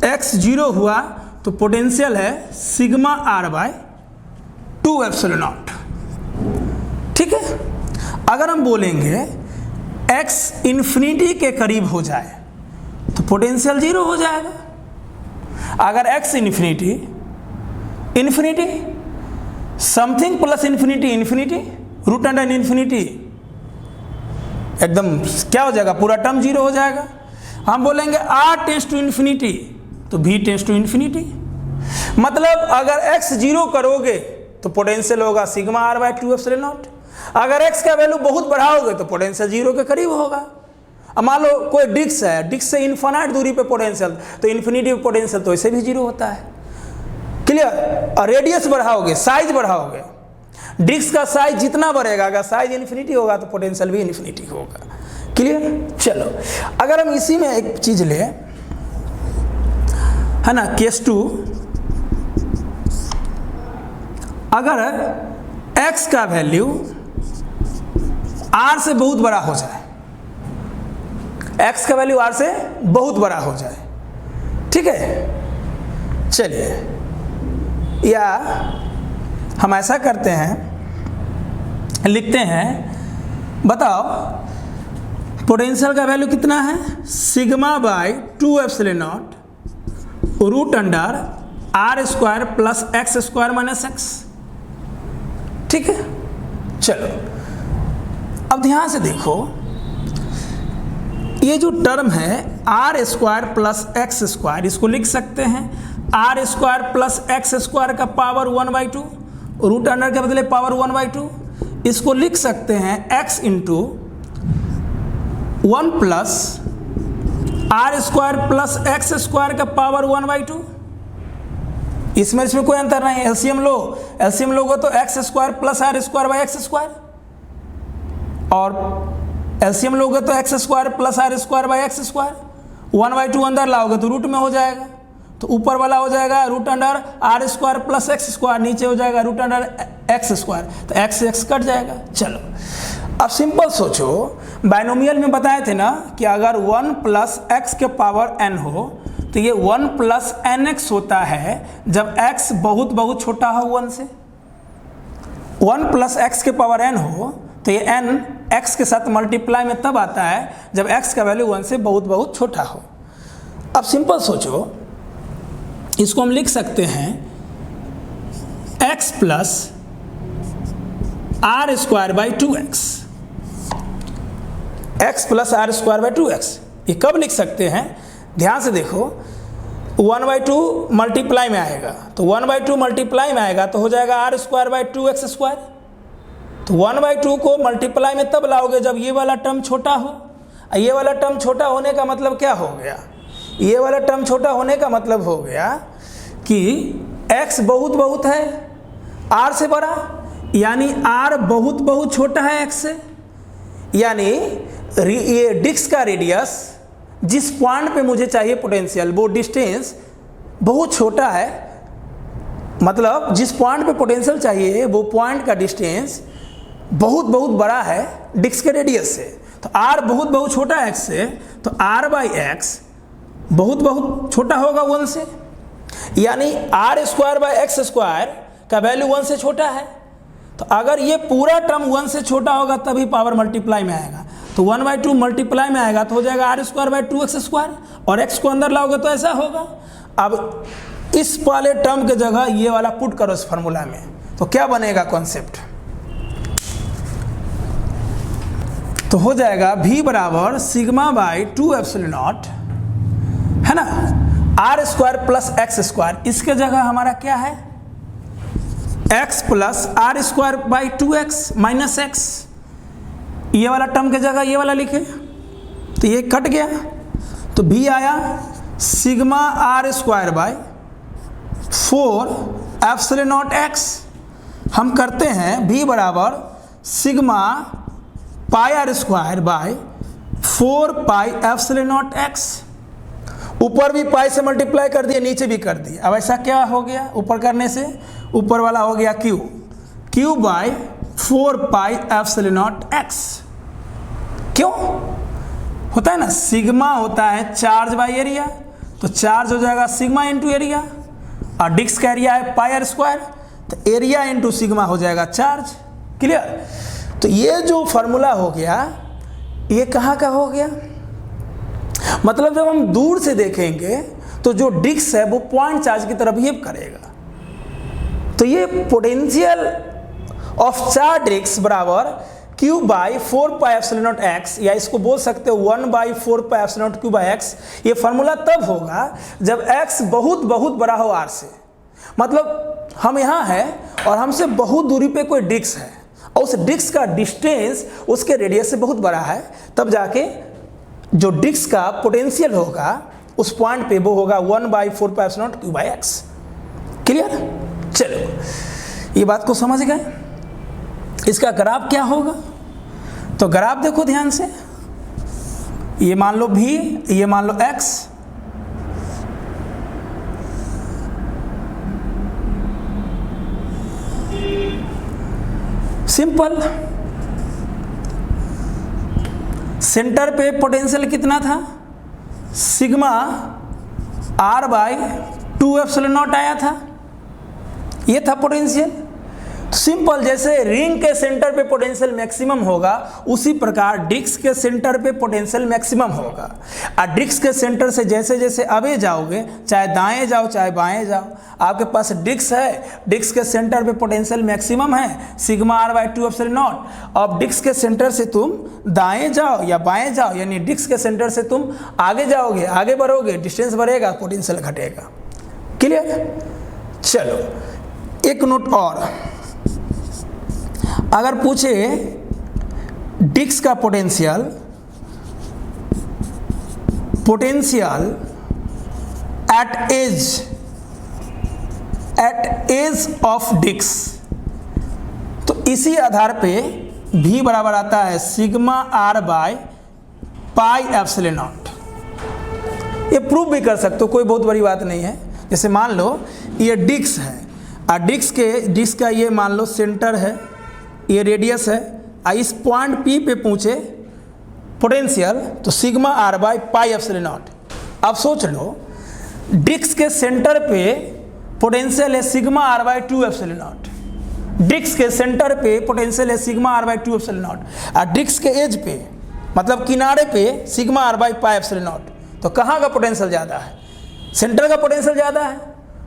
x 0 हुआ, तो पोटेंशियल है sigma r by 2 epsilon nought. ठीक है? अगर हम बोलेंगे x इन्फिनिटी के करीब हो जाए तो पोटेंशियल 0 हो जाएगा। अगर x infinity something plus infinity infinity root under infinity, एकदम क्या हो जाएगा? पूरा टर्म 0 हो जाएगा। हम बोलेंगे r टेंस टू इन्फिनिटी तो v टेंस टू इन्फिनिटी। मतलब अगर x 0 करोगे तो पोटेंशियल होगा sigma r by 2 epsilon nought. अगर x का वैल्यू बहुत बढ़ाओगे तो पोटेंशियल 0 के करीब होगा। अब मान लो कोई डिस्क है, डिस्क से इन्फिनाइट दूरी पे पोटेंशियल, तो इन्फिनिटी पोटेंशियल तो ऐसे भी 0 होता है। क्लियर? और रेडियस बढ़ाओगे, साइज बढ़ाओगे, डिस्क का साइज जितना बढ़ेगा, अगर साइज इन्फिनिटी होगा तो पोटेंशियल भी इन्फिनिटी होगा। क्लियर? चलो अगर हम इसी में एक चीज ले, है ना, केस 2, अगर x का वैल्यू r से बहुत बड़ा हो जाए, x का वैल्यू r से बहुत बड़ा हो जाए, ठीक है? चलिए, या हम ऐसा करते हैं, लिखते हैं, बताओ पोटेंशियल का वैल्यू कितना है? Sigma by 2 epsilon nought root under are square plus x square minus x. ठीक है? चलो अब ध्यान से देखो, ये जो टर्म है are square plus x square, इसको लिख सकते हैं r square plus x square का पावर 1/2, रूट अंडर के बदले पावर 1/2। इसको लिख सकते हैं x into 1 plus r square plus x square का पावर 1/2। इसमें कोई अंतर नहीं, एलसीएम लो, एलसीएम लोगे तो x square plus r square by x square, और एलसीएम लोगे तो x square plus r square by x square. 1/2 अंदर लाओगे तो रूट में हो जाएगा, तो ऊपर वाला हो जाएगा root under are square plus x square, नीचे हो जाएगा रूट अंडर एक्स स्क्वायर, तो एक्स एक्स कट जाएगा। चलो अब सिंपल सोचो, बाइनोमियल में बताए थे ना कि अगर 1 प्लस एक्स के पावर n हो तो ये 1 प्लस nx होता है जब x बहुत बहुत छोटा हो 1 से। 1 प्लस एक्स के पावर n हो तो ये n x के साथ मल्टीप्लाई में तब आता है जब x का वैल्यू 1 से बहुत बहुत छोटा हो। अब सिंपल सोचो, इसको हम लिख सकते हैं x plus r square by 2x, x plus r square by 2x। ये कब लिख सकते हैं? ध्यान से देखो, 1/2 मल्टीप्लाई में आएगा, तो 1/2 मल्टीप्लाई में आएगा तो हो जाएगा are square by 2x square. तो 1/2 को मल्टीप्लाई में तब लाओगे जब ये वाला टर्म छोटा हो। ये वाला टर्म छोटा होने का मतलब क्या हो गया? ये वाला टर्म छोटा होने का मतलब हो गया कि x बहुत बहुत है, आर से बड़ा, यानी आर बहुत बहुत छोटा है एक्स से, यानी ये डिस्क का रेडियस जिस पॉइंट पे मुझे चाहिए पोटेंशियल वो डिस्टेंस बहुत छोटा है, मतलब जिस पॉइंट पे पोटेंशियल चाहिए वो पॉइंट का डिस्टेंस बहुत बहुत बड़ा है डिस्क के रेडियस से। तो आर बहुत बहुत छोटा है एक्स से, तो आर बाई एक्स बहुत बहुत छोटा होगा 1 से, यानी r square by x square का वैल्यू 1 से छोटा है। तो अगर ये पूरा टर्म 1 से छोटा होगा तभी पावर मल्टीप्लाई में आएगा, तो 1/2 मल्टीप्लाई में आएगा तो हो जाएगा are square by 2x square, और x को अंदर लाओगे तो ऐसा होगा। अब इस वाले टर्म के जगह ये वाला पुट करो इस फार्मूला में, तो क्या बनेगा कॉन्सेप्ट, तो हो जाएगा v बराबर सिग्मा बाई 2 एप्सिलॉन नॉट, है ना, r square plus x square. इसके जगह हमारा क्या है, x plus r square by 2x minus x, ये वाला टर्म के जगह ये वाला लिखे तो ये कट गया, तो v आया sigma r square by 4 epsilon nought x। हम करते हैं v बराबर sigma pi r square by 4 pi epsilon nought x। ऊपर भी पाई से मल्टीप्लाई कर दिया, नीचे भी कर दिया। अब ऐसा क्या हो गया, ऊपर करने से ऊपर वाला हो गया q by 4 pi epsilon nought x। क्यों होता है ना, सिग्मा होता है चार्ज बाई एरिया, तो चार्ज हो जाएगा सिग्मा इंटू एरिया, और डिस्क का एरिया है पाई आर स्क्वायर, तो एरिया इंटू सिग्मा हो जाएगा चार्ज। क्लियर। तो ये जो फार्मूला हो गया ये कहाँ का हो गया, मतलब जब हम दूर से देखेंगे तो जो डिस्क है वो पॉइंट चार्ज की तरफ बिहेव करेगा। तो ये पोटेंशियल ऑफ चार्ज डिस्क बराबर q by 4 pi epsilon nought x, या इसको बोल सकते हो 1/4 pi epsilon not q by x। ये फार्मूला तब होगा जब x बहुत बहुत बड़ा हो r से, मतलब हम यहाँ हैं और हमसे बहुत दूरी पे कोई डिस्क है और उस डिस्क का डिस्टेंस उसके रेडियस से बहुत बड़ा है, तब जाके जो डिस्क का पोटेंशियल होगा उस पॉइंट पे वो होगा 1/4 pi epsilon not q by x। Clear. चलो ये बात को समझ गए। इसका ग्राफ क्या होगा, तो ग्राफ देखो ध्यान से, ये मान लो v, ये मान लो x, सिंपल। सेंटर पे पोटेंशियल कितना था, sigma r by 2 epsilon not आया था, ये था पोटेंशियल। सिंपल, जैसे रिंग के सेंटर पे पोटेंशियल मैक्सिमम होगा उसी प्रकार डिस्क के सेंटर पे पोटेंशियल मैक्सिमम होगा। और डिस्क के सेंटर से जैसे जैसे आगे जाओगे, चाहे दाएं जाओ चाहे बाएं जाओ, आपके पास डिस्क है, डिस्क के सेंटर पे पोटेंशियल मैक्सिमम है sigma r by 2 epsilon not. अब डिस्क के सेंटर से तुम दाएं जाओ या बाएं जाओ, यानी डिस्क के सेंटर से तुम आगे जाओगे, आगे बढ़ोगे, डिस्टेंस बढ़ेगा, पोटेंशियल घटेगा। क्लियर। चलो एक नोट और, अगर पूछे डिस्क का potential at edge of disk, तो इसी आधार पे v बराबर आता है sigma r by pi epsilon nought. ये प्रूव भी कर सकते हो, कोई बहुत बड़ी बात नहीं है। जैसे मान लो ये डिस्क है और डिस्क का ये मान लो सेंटर है, ये रेडियस है, इस पॉइंट P पे पूछे पोटेंशियल तो sigma r by pi epsilon not. अब सोच लो डिस्क के सेंटर पे पोटेंशियल है sigma r by 2 epsilon nought, disk के सेंटर पे पोटेंशियल है sigma r by 2 epsilon nought, और डिस्क के एज पे मतलब किनारे पे sigma r by pi epsilon nought. तो कहाँ का पोटेंशियल ज़्यादा है, सेंटर का पोटेंशियल ज़्यादा है।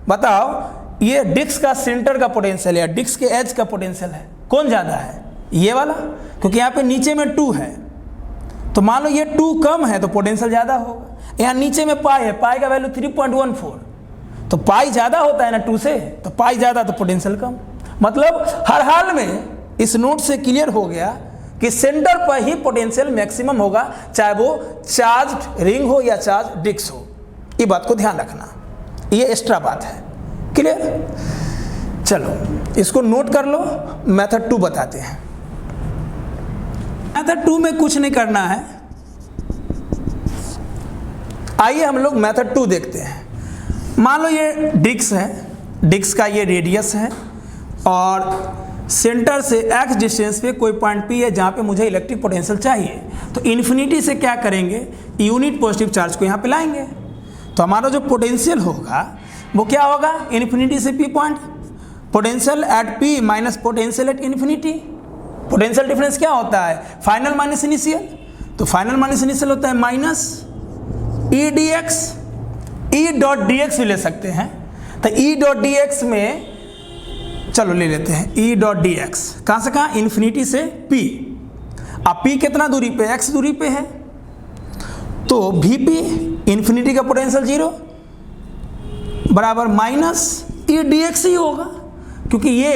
बताओ ये डिस्क का सेंटर का पोटेंशियल है, डिस्क के एज का पोटेंशियल है, कौन ज़्यादा है, ये वाला, क्योंकि यहाँ पे नीचे में 2 है। तो मान लो ये 2 कम है तो पोटेंशियल ज़्यादा होगा। यहाँ नीचे में पाई है, पाई का वैल्यू 3.14, तो पाई ज़्यादा होता है ना 2 से, तो पाई ज़्यादा तो पोटेंशियल कम। मतलब हर हाल में इस नोट से क्लियर हो गया कि सेंटर पर ही पोटेंशियल मैक्सिमम होगा, चाहे वो चार्ज रिंग हो या चार्ज डिस्क हो। ये बात को ध्यान रखना, ये एक्स्ट्रा बात है। क्लियर। चलो इसको नोट कर लो, मेथड 2 बताते हैं। मेथड 2 में कुछ नहीं करना है, आइए हम लोग मेथड 2 देखते हैं। मान लो ये डिस्क है, डिस्क का ये रेडियस है और सेंटर से x डिस्टेंस पे कोई पॉइंट P है जहाँ पे मुझे इलेक्ट्रिक पोटेंशियल चाहिए। तो इन्फिनिटी से क्या करेंगे, यूनिट पॉजिटिव चार्ज को यहाँ पे लाएंगे, तो हमारा जो पोटेंशियल होगा वो क्या होगा, इन्फिनिटी से P point, potential at P minus potential at infinity. Potential difference क्या होता है, फाइनल माइनस इनिशियल, तो फाइनल माइनस इनिशियल होता है minus E D x, E dot D x भी ले सकते हैं। तो ई डॉट डी एक्स में चलो ले लेते हैं ई डॉट डी एक्स, कहाँ से कहाँ, इन्फिनिटी से P। अब P कितना दूरी पे, x दूरी पे है, तो Vp इन्फिनिटी का पोटेंशियल 0 बराबर माइनस ई डी एक्स ही होगा, क्योंकि ये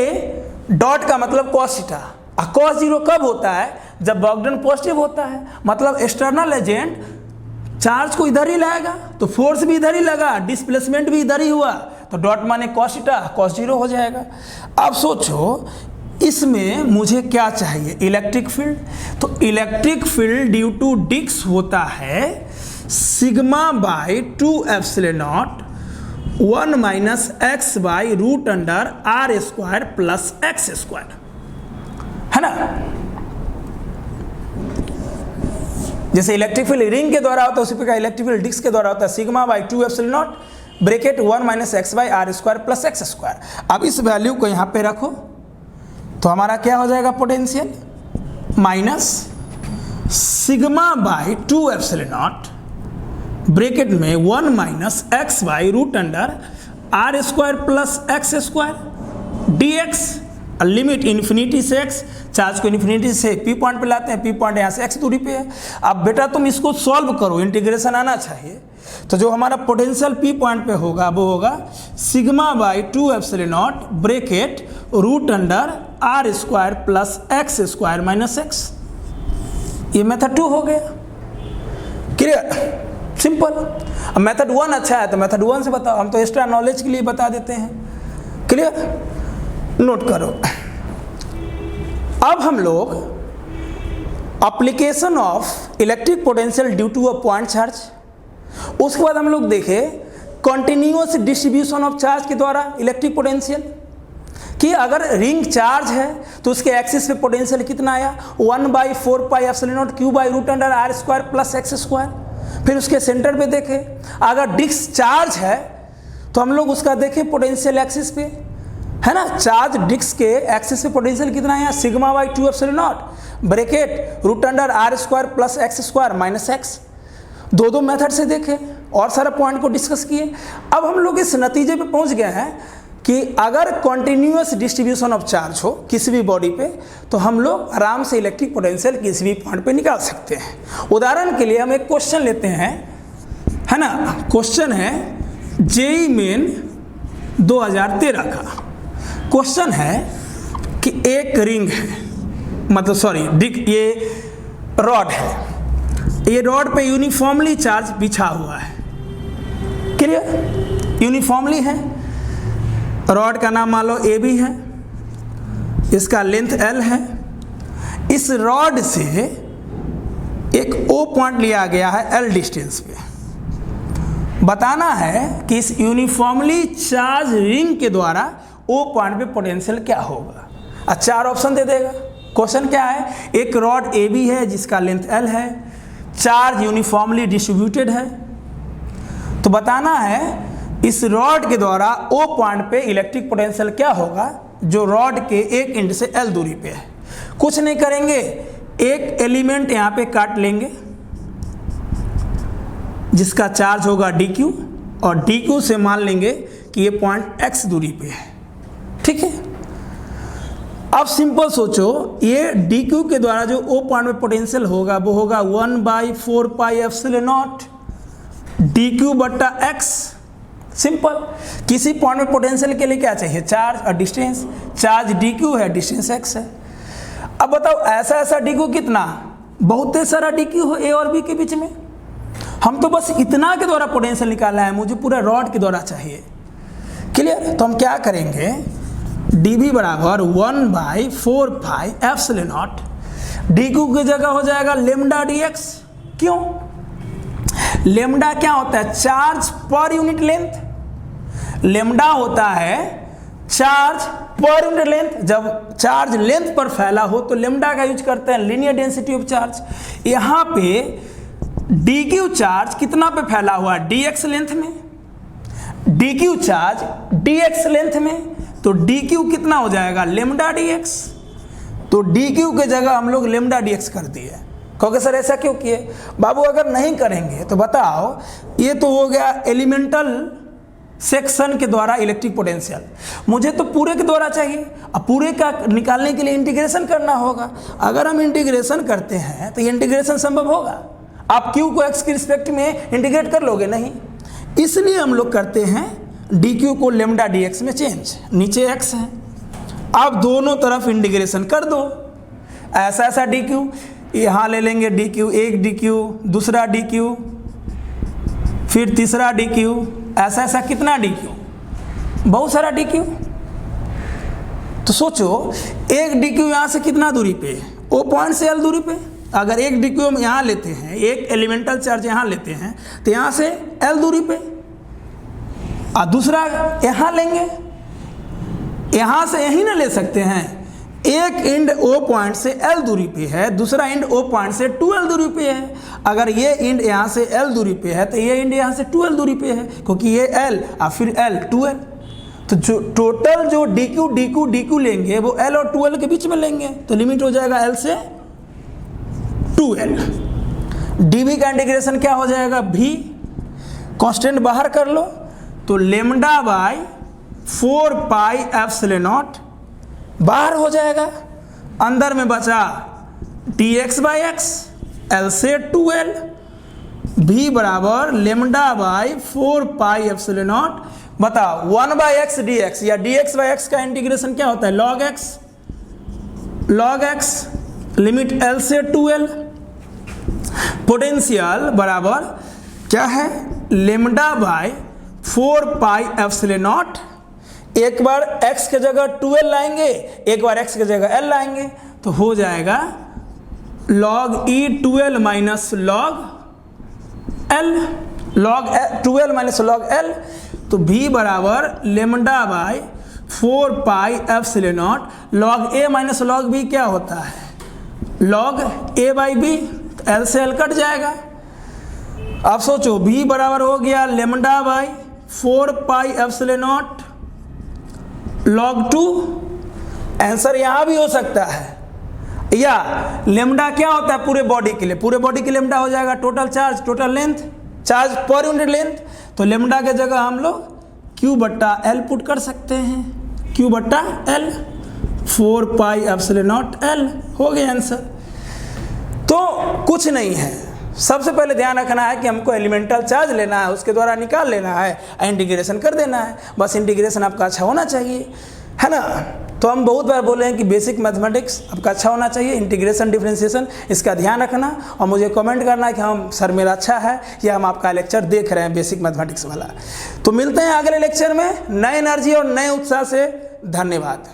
डॉट का मतलब cos थीटा, और cos 0 कब होता है, जब वर्क डन पॉजिटिव होता है, मतलब एक्सटर्नल एजेंट चार्ज को इधर ही लाएगा, तो फोर्स भी इधर ही लगा, डिस्प्लेसमेंट भी इधर ही हुआ, तो डॉट माने cos थीटा, cos 0 हो जाएगा। अब सोचो इसमें मुझे क्या चाहिए, इलेक्ट्रिक फील्ड। तो electric field due to disk होता है sigma by 2 epsilon nought 1 minus x by root under are square plus x square, है ना। जैसे इलेक्ट्रिक फील्ड रिंग के द्वारा होता है, उसी प्रकार इलेक्ट्रिक फील्ड डिस्क के द्वारा होता है sigma by 2 epsilon nought bracket 1 minus x by r square plus x square. अब इस वैल्यू को यहाँ पे रखो तो हमारा क्या हो जाएगा, potential minus sigma by 2 epsilon nought bracket में 1 minus x by root under are square plus x square d x, limit infinity से x, चार्ज को इन्फिनिटी से P पॉइंट पे लाते हैं, P पॉइंट यहाँ से x दूरी पे है। अब बेटा तुम इसको सॉल्व करो, इंटीग्रेशन आना चाहिए, तो जो हमारा पोटेंशियल P पॉइंट पे होगा वो होगा sigma by 2 epsilon nought bracket root under are square plus x square minus x. ये मेथड 2 हो गया, क्लियर, सिंपल। अब मेथड 1 अच्छा है तो मेथड 1 से बताओ, हम तो एक्स्ट्रा नॉलेज के लिए बता देते हैं, क्लियर, नोट करो। अब हम लोग application of electric potential due to a point charge, उसके बाद हम लोग देखें कॉन्टिन्यूअस डिस्ट्रीब्यूशन ऑफ चार्ज के द्वारा इलेक्ट्रिक पोटेंशियल, कि अगर रिंग चार्ज है तो उसके एक्सिस पे पोटेंशियल कितना आया, 1/4 pi epsilon not Q by root under are square plus x square. फिर उसके सेंटर पे देखें अगर डिस्क चार्ज है तो हम लोग उसका देखें पोटेंशियल एक्सिस पे, है ना, चार्ज डिस्क के एक्सिस पे पोटेंशियल कितना है, sigma by 2 epsilon nought bracket root under are square plus x square minus x. दो मेथड से देखें और सारा पॉइंट को डिस्कस किए। अब हम लोग इस नतीजे पे पहुंच गए हैं कि अगर कॉन्टिन्यूअस डिस्ट्रीब्यूशन ऑफ चार्ज हो किसी भी बॉडी पे तो हम लोग आराम से इलेक्ट्रिक पोटेंशियल किसी भी पॉइंट पे निकाल सकते हैं। उदाहरण के लिए हम एक क्वेश्चन लेते हैं, है ना, क्वेश्चन है जेईई मेन 2013 का। क्वेश्चन है कि एक रिंग है, मतलब सॉरी ये रॉड है, ये रॉड पे यूनिफॉर्मली चार्ज बिछा हुआ है, क्लियर, यूनिफॉर्मली है। रॉड का नाम मान लो ए बी है, इसका लेंथ एल है। इस रॉड से एक ओ पॉइंट लिया गया है एल डिस्टेंस पे। बताना है कि इस यूनिफॉर्मली चार्ज रिंग के द्वारा ओ पॉइंट पे पोटेंशियल क्या होगा। अच्छा, 4 ऑप्शन दे देगा। क्वेश्चन क्या है, एक रॉड ए बी है जिसका लेंथ एल है, चार्ज यूनिफॉर्मली डिस्ट्रीब्यूटेड है, तो बताना है इस रॉड के द्वारा ओ पॉइंट पे इलेक्ट्रिक पोटेंशियल क्या होगा जो रॉड के एक एंड से एल दूरी पे है। कुछ नहीं करेंगे, एक एलिमेंट यहाँ पे काट लेंगे जिसका चार्ज होगा dq, और dq से मान लेंगे कि ये पॉइंट x दूरी पे है, ठीक है। अब सिंपल सोचो, ये dq के द्वारा जो ओ पॉइंट में पोटेंशियल होगा वो होगा 1/4 पाई एप्सिलॉन नॉट dq बट्टा x। सिंपल, किसी पॉइंट में पोटेंशियल के लिए क्या चाहिए, चार्ज और डिस्टेंस। चार्ज dq है, डिस्टेंस x है। अब बताओ ऐसा ऐसा dq कितना, बहुत सारा dq हो a और b के बीच में। हम तो बस इतना के द्वारा पोटेंशियल निकालना है, मुझे पूरा रॉड के द्वारा चाहिए, क्लियर। तो हम क्या करेंगे, dv बराबर 1/4πε0 dq की जगह हो जाएगा लेमडा dx। क्यों? लेमडा क्या होता है? Charge per unit length. Lambda होता है चार्ज पर यूनिट लेंथ। जब चार्ज लेंथ पर फैला हो तो लेमडा का यूज करते हैं, लीनियर डेंसिटी ऑफ चार्ज। यहाँ पे dq चार्ज कितना पे फैला हुआ है? dx लेंथ में। dq चार्ज dx लेंथ में, तो dq कितना हो जाएगा? Lambda dx। तो dq के जगह हम लोग लेमडा dx कर दिए। कहोगे सर ऐसा क्यों किए? बाबू अगर नहीं करेंगे तो बताओ, ये तो हो गया एलिमेंटल सेक्शन के द्वारा इलेक्ट्रिक पोटेंशियल। मुझे तो पूरे के द्वारा चाहिए। अब पूरे का निकालने के लिए इंटीग्रेशन करना होगा। अगर हम इंटीग्रेशन करते हैं तो ये इंटीग्रेशन संभव होगा? आप q को x के रिस्पेक्ट में इंटीग्रेट कर लोगे? नहीं। इसलिए हम लोग करते हैं dq को लेमडा dx में चेंज। नीचे x है, अब दोनों तरफ इंटीग्रेशन कर दो। ऐसा ऐसा dq, यहाँ ले लेंगे dq, एक dq, दूसरा dq, फिर तीसरा dq, ऐसा ऐसा कितना dq? बहुत सारा dq। तो सोचो एक dq यहाँ से कितना दूरी पे? O पॉइंट से L दूरी पे। अगर एक dq हम यहाँ लेते हैं, एक एलिमेंटल चार्ज यहाँ लेते हैं, तो यहाँ से L दूरी पे, और दूसरा यहाँ लेंगे, यहाँ से यहीं ना ले सकते हैं। एक एंड O पॉइंट से L दूरी पे है, दूसरा एंड O पॉइंट से 2L दूरी पे है। अगर ये एंड यहाँ से L दूरी पे है तो ये एंड यहाँ से 2L दूरी पे है, क्योंकि ये L और फिर L 2L। तो जो टोटल जो dq dq dq लेंगे वो L और 2L के बीच में लेंगे, तो लिमिट हो जाएगा L से 2L। dv का इंटीग्रेशन क्या हो जाएगा? v कांस्टेंट बाहर कर लो, तो लेमडा बाय 4πε0 बाहर हो जाएगा। अंदर में बचा dx/x, L से 2L। v बराबर लेमडा बाय 4πε0। बताओ 1/x dx या dx/x का इंटीग्रेशन क्या होता है? log x। log x limit L से 2L। पोटेंशियल बराबर क्या है? Lambda by 4πε0। एक बार x के जगह 2L लाएंगे, एक बार x के जगह L लाएंगे, तो हो जाएगा log e 2L minus log L, log 2L minus log L। तो v बराबर lambda by 4πε0 log a minus log b क्या होता है? log a by b। L से L कट जाएगा। अब सोचो v बराबर हो गया लेमडा बाई 4πε0 log 2। आंसर यहाँ भी हो सकता है। या लेमडा क्या होता है पूरे बॉडी के लिए? पूरे बॉडी के लेमडा हो जाएगा total charge, total length, charge per unit length. तो लेमडा के जगह हम लोग q/L पुट कर सकते हैं। q/L 4πε0L हो गया आंसर। तो कुछ नहीं है, सबसे पहले ध्यान रखना है कि हमको एलिमेंटल चार्ज लेना है, उसके द्वारा निकाल लेना है, इंटीग्रेशन कर देना है। बस इंटीग्रेशन आपका अच्छा होना चाहिए, है ना। तो हम बहुत बार बोले हैं कि बेसिक मैथमेटिक्स आपका अच्छा होना चाहिए, इंटीग्रेशन डिफरेंशिएशन इसका ध्यान रखना, और मुझे कमेंट करना है कि हम सर मेरा अच्छा है या हम आपका लेक्चर देख रहे हैं बेसिक मैथमेटिक्स वाला। तो मिलते हैं अगले लेक्चर में नए एनर्जी और नए उत्साह से। धन्यवाद।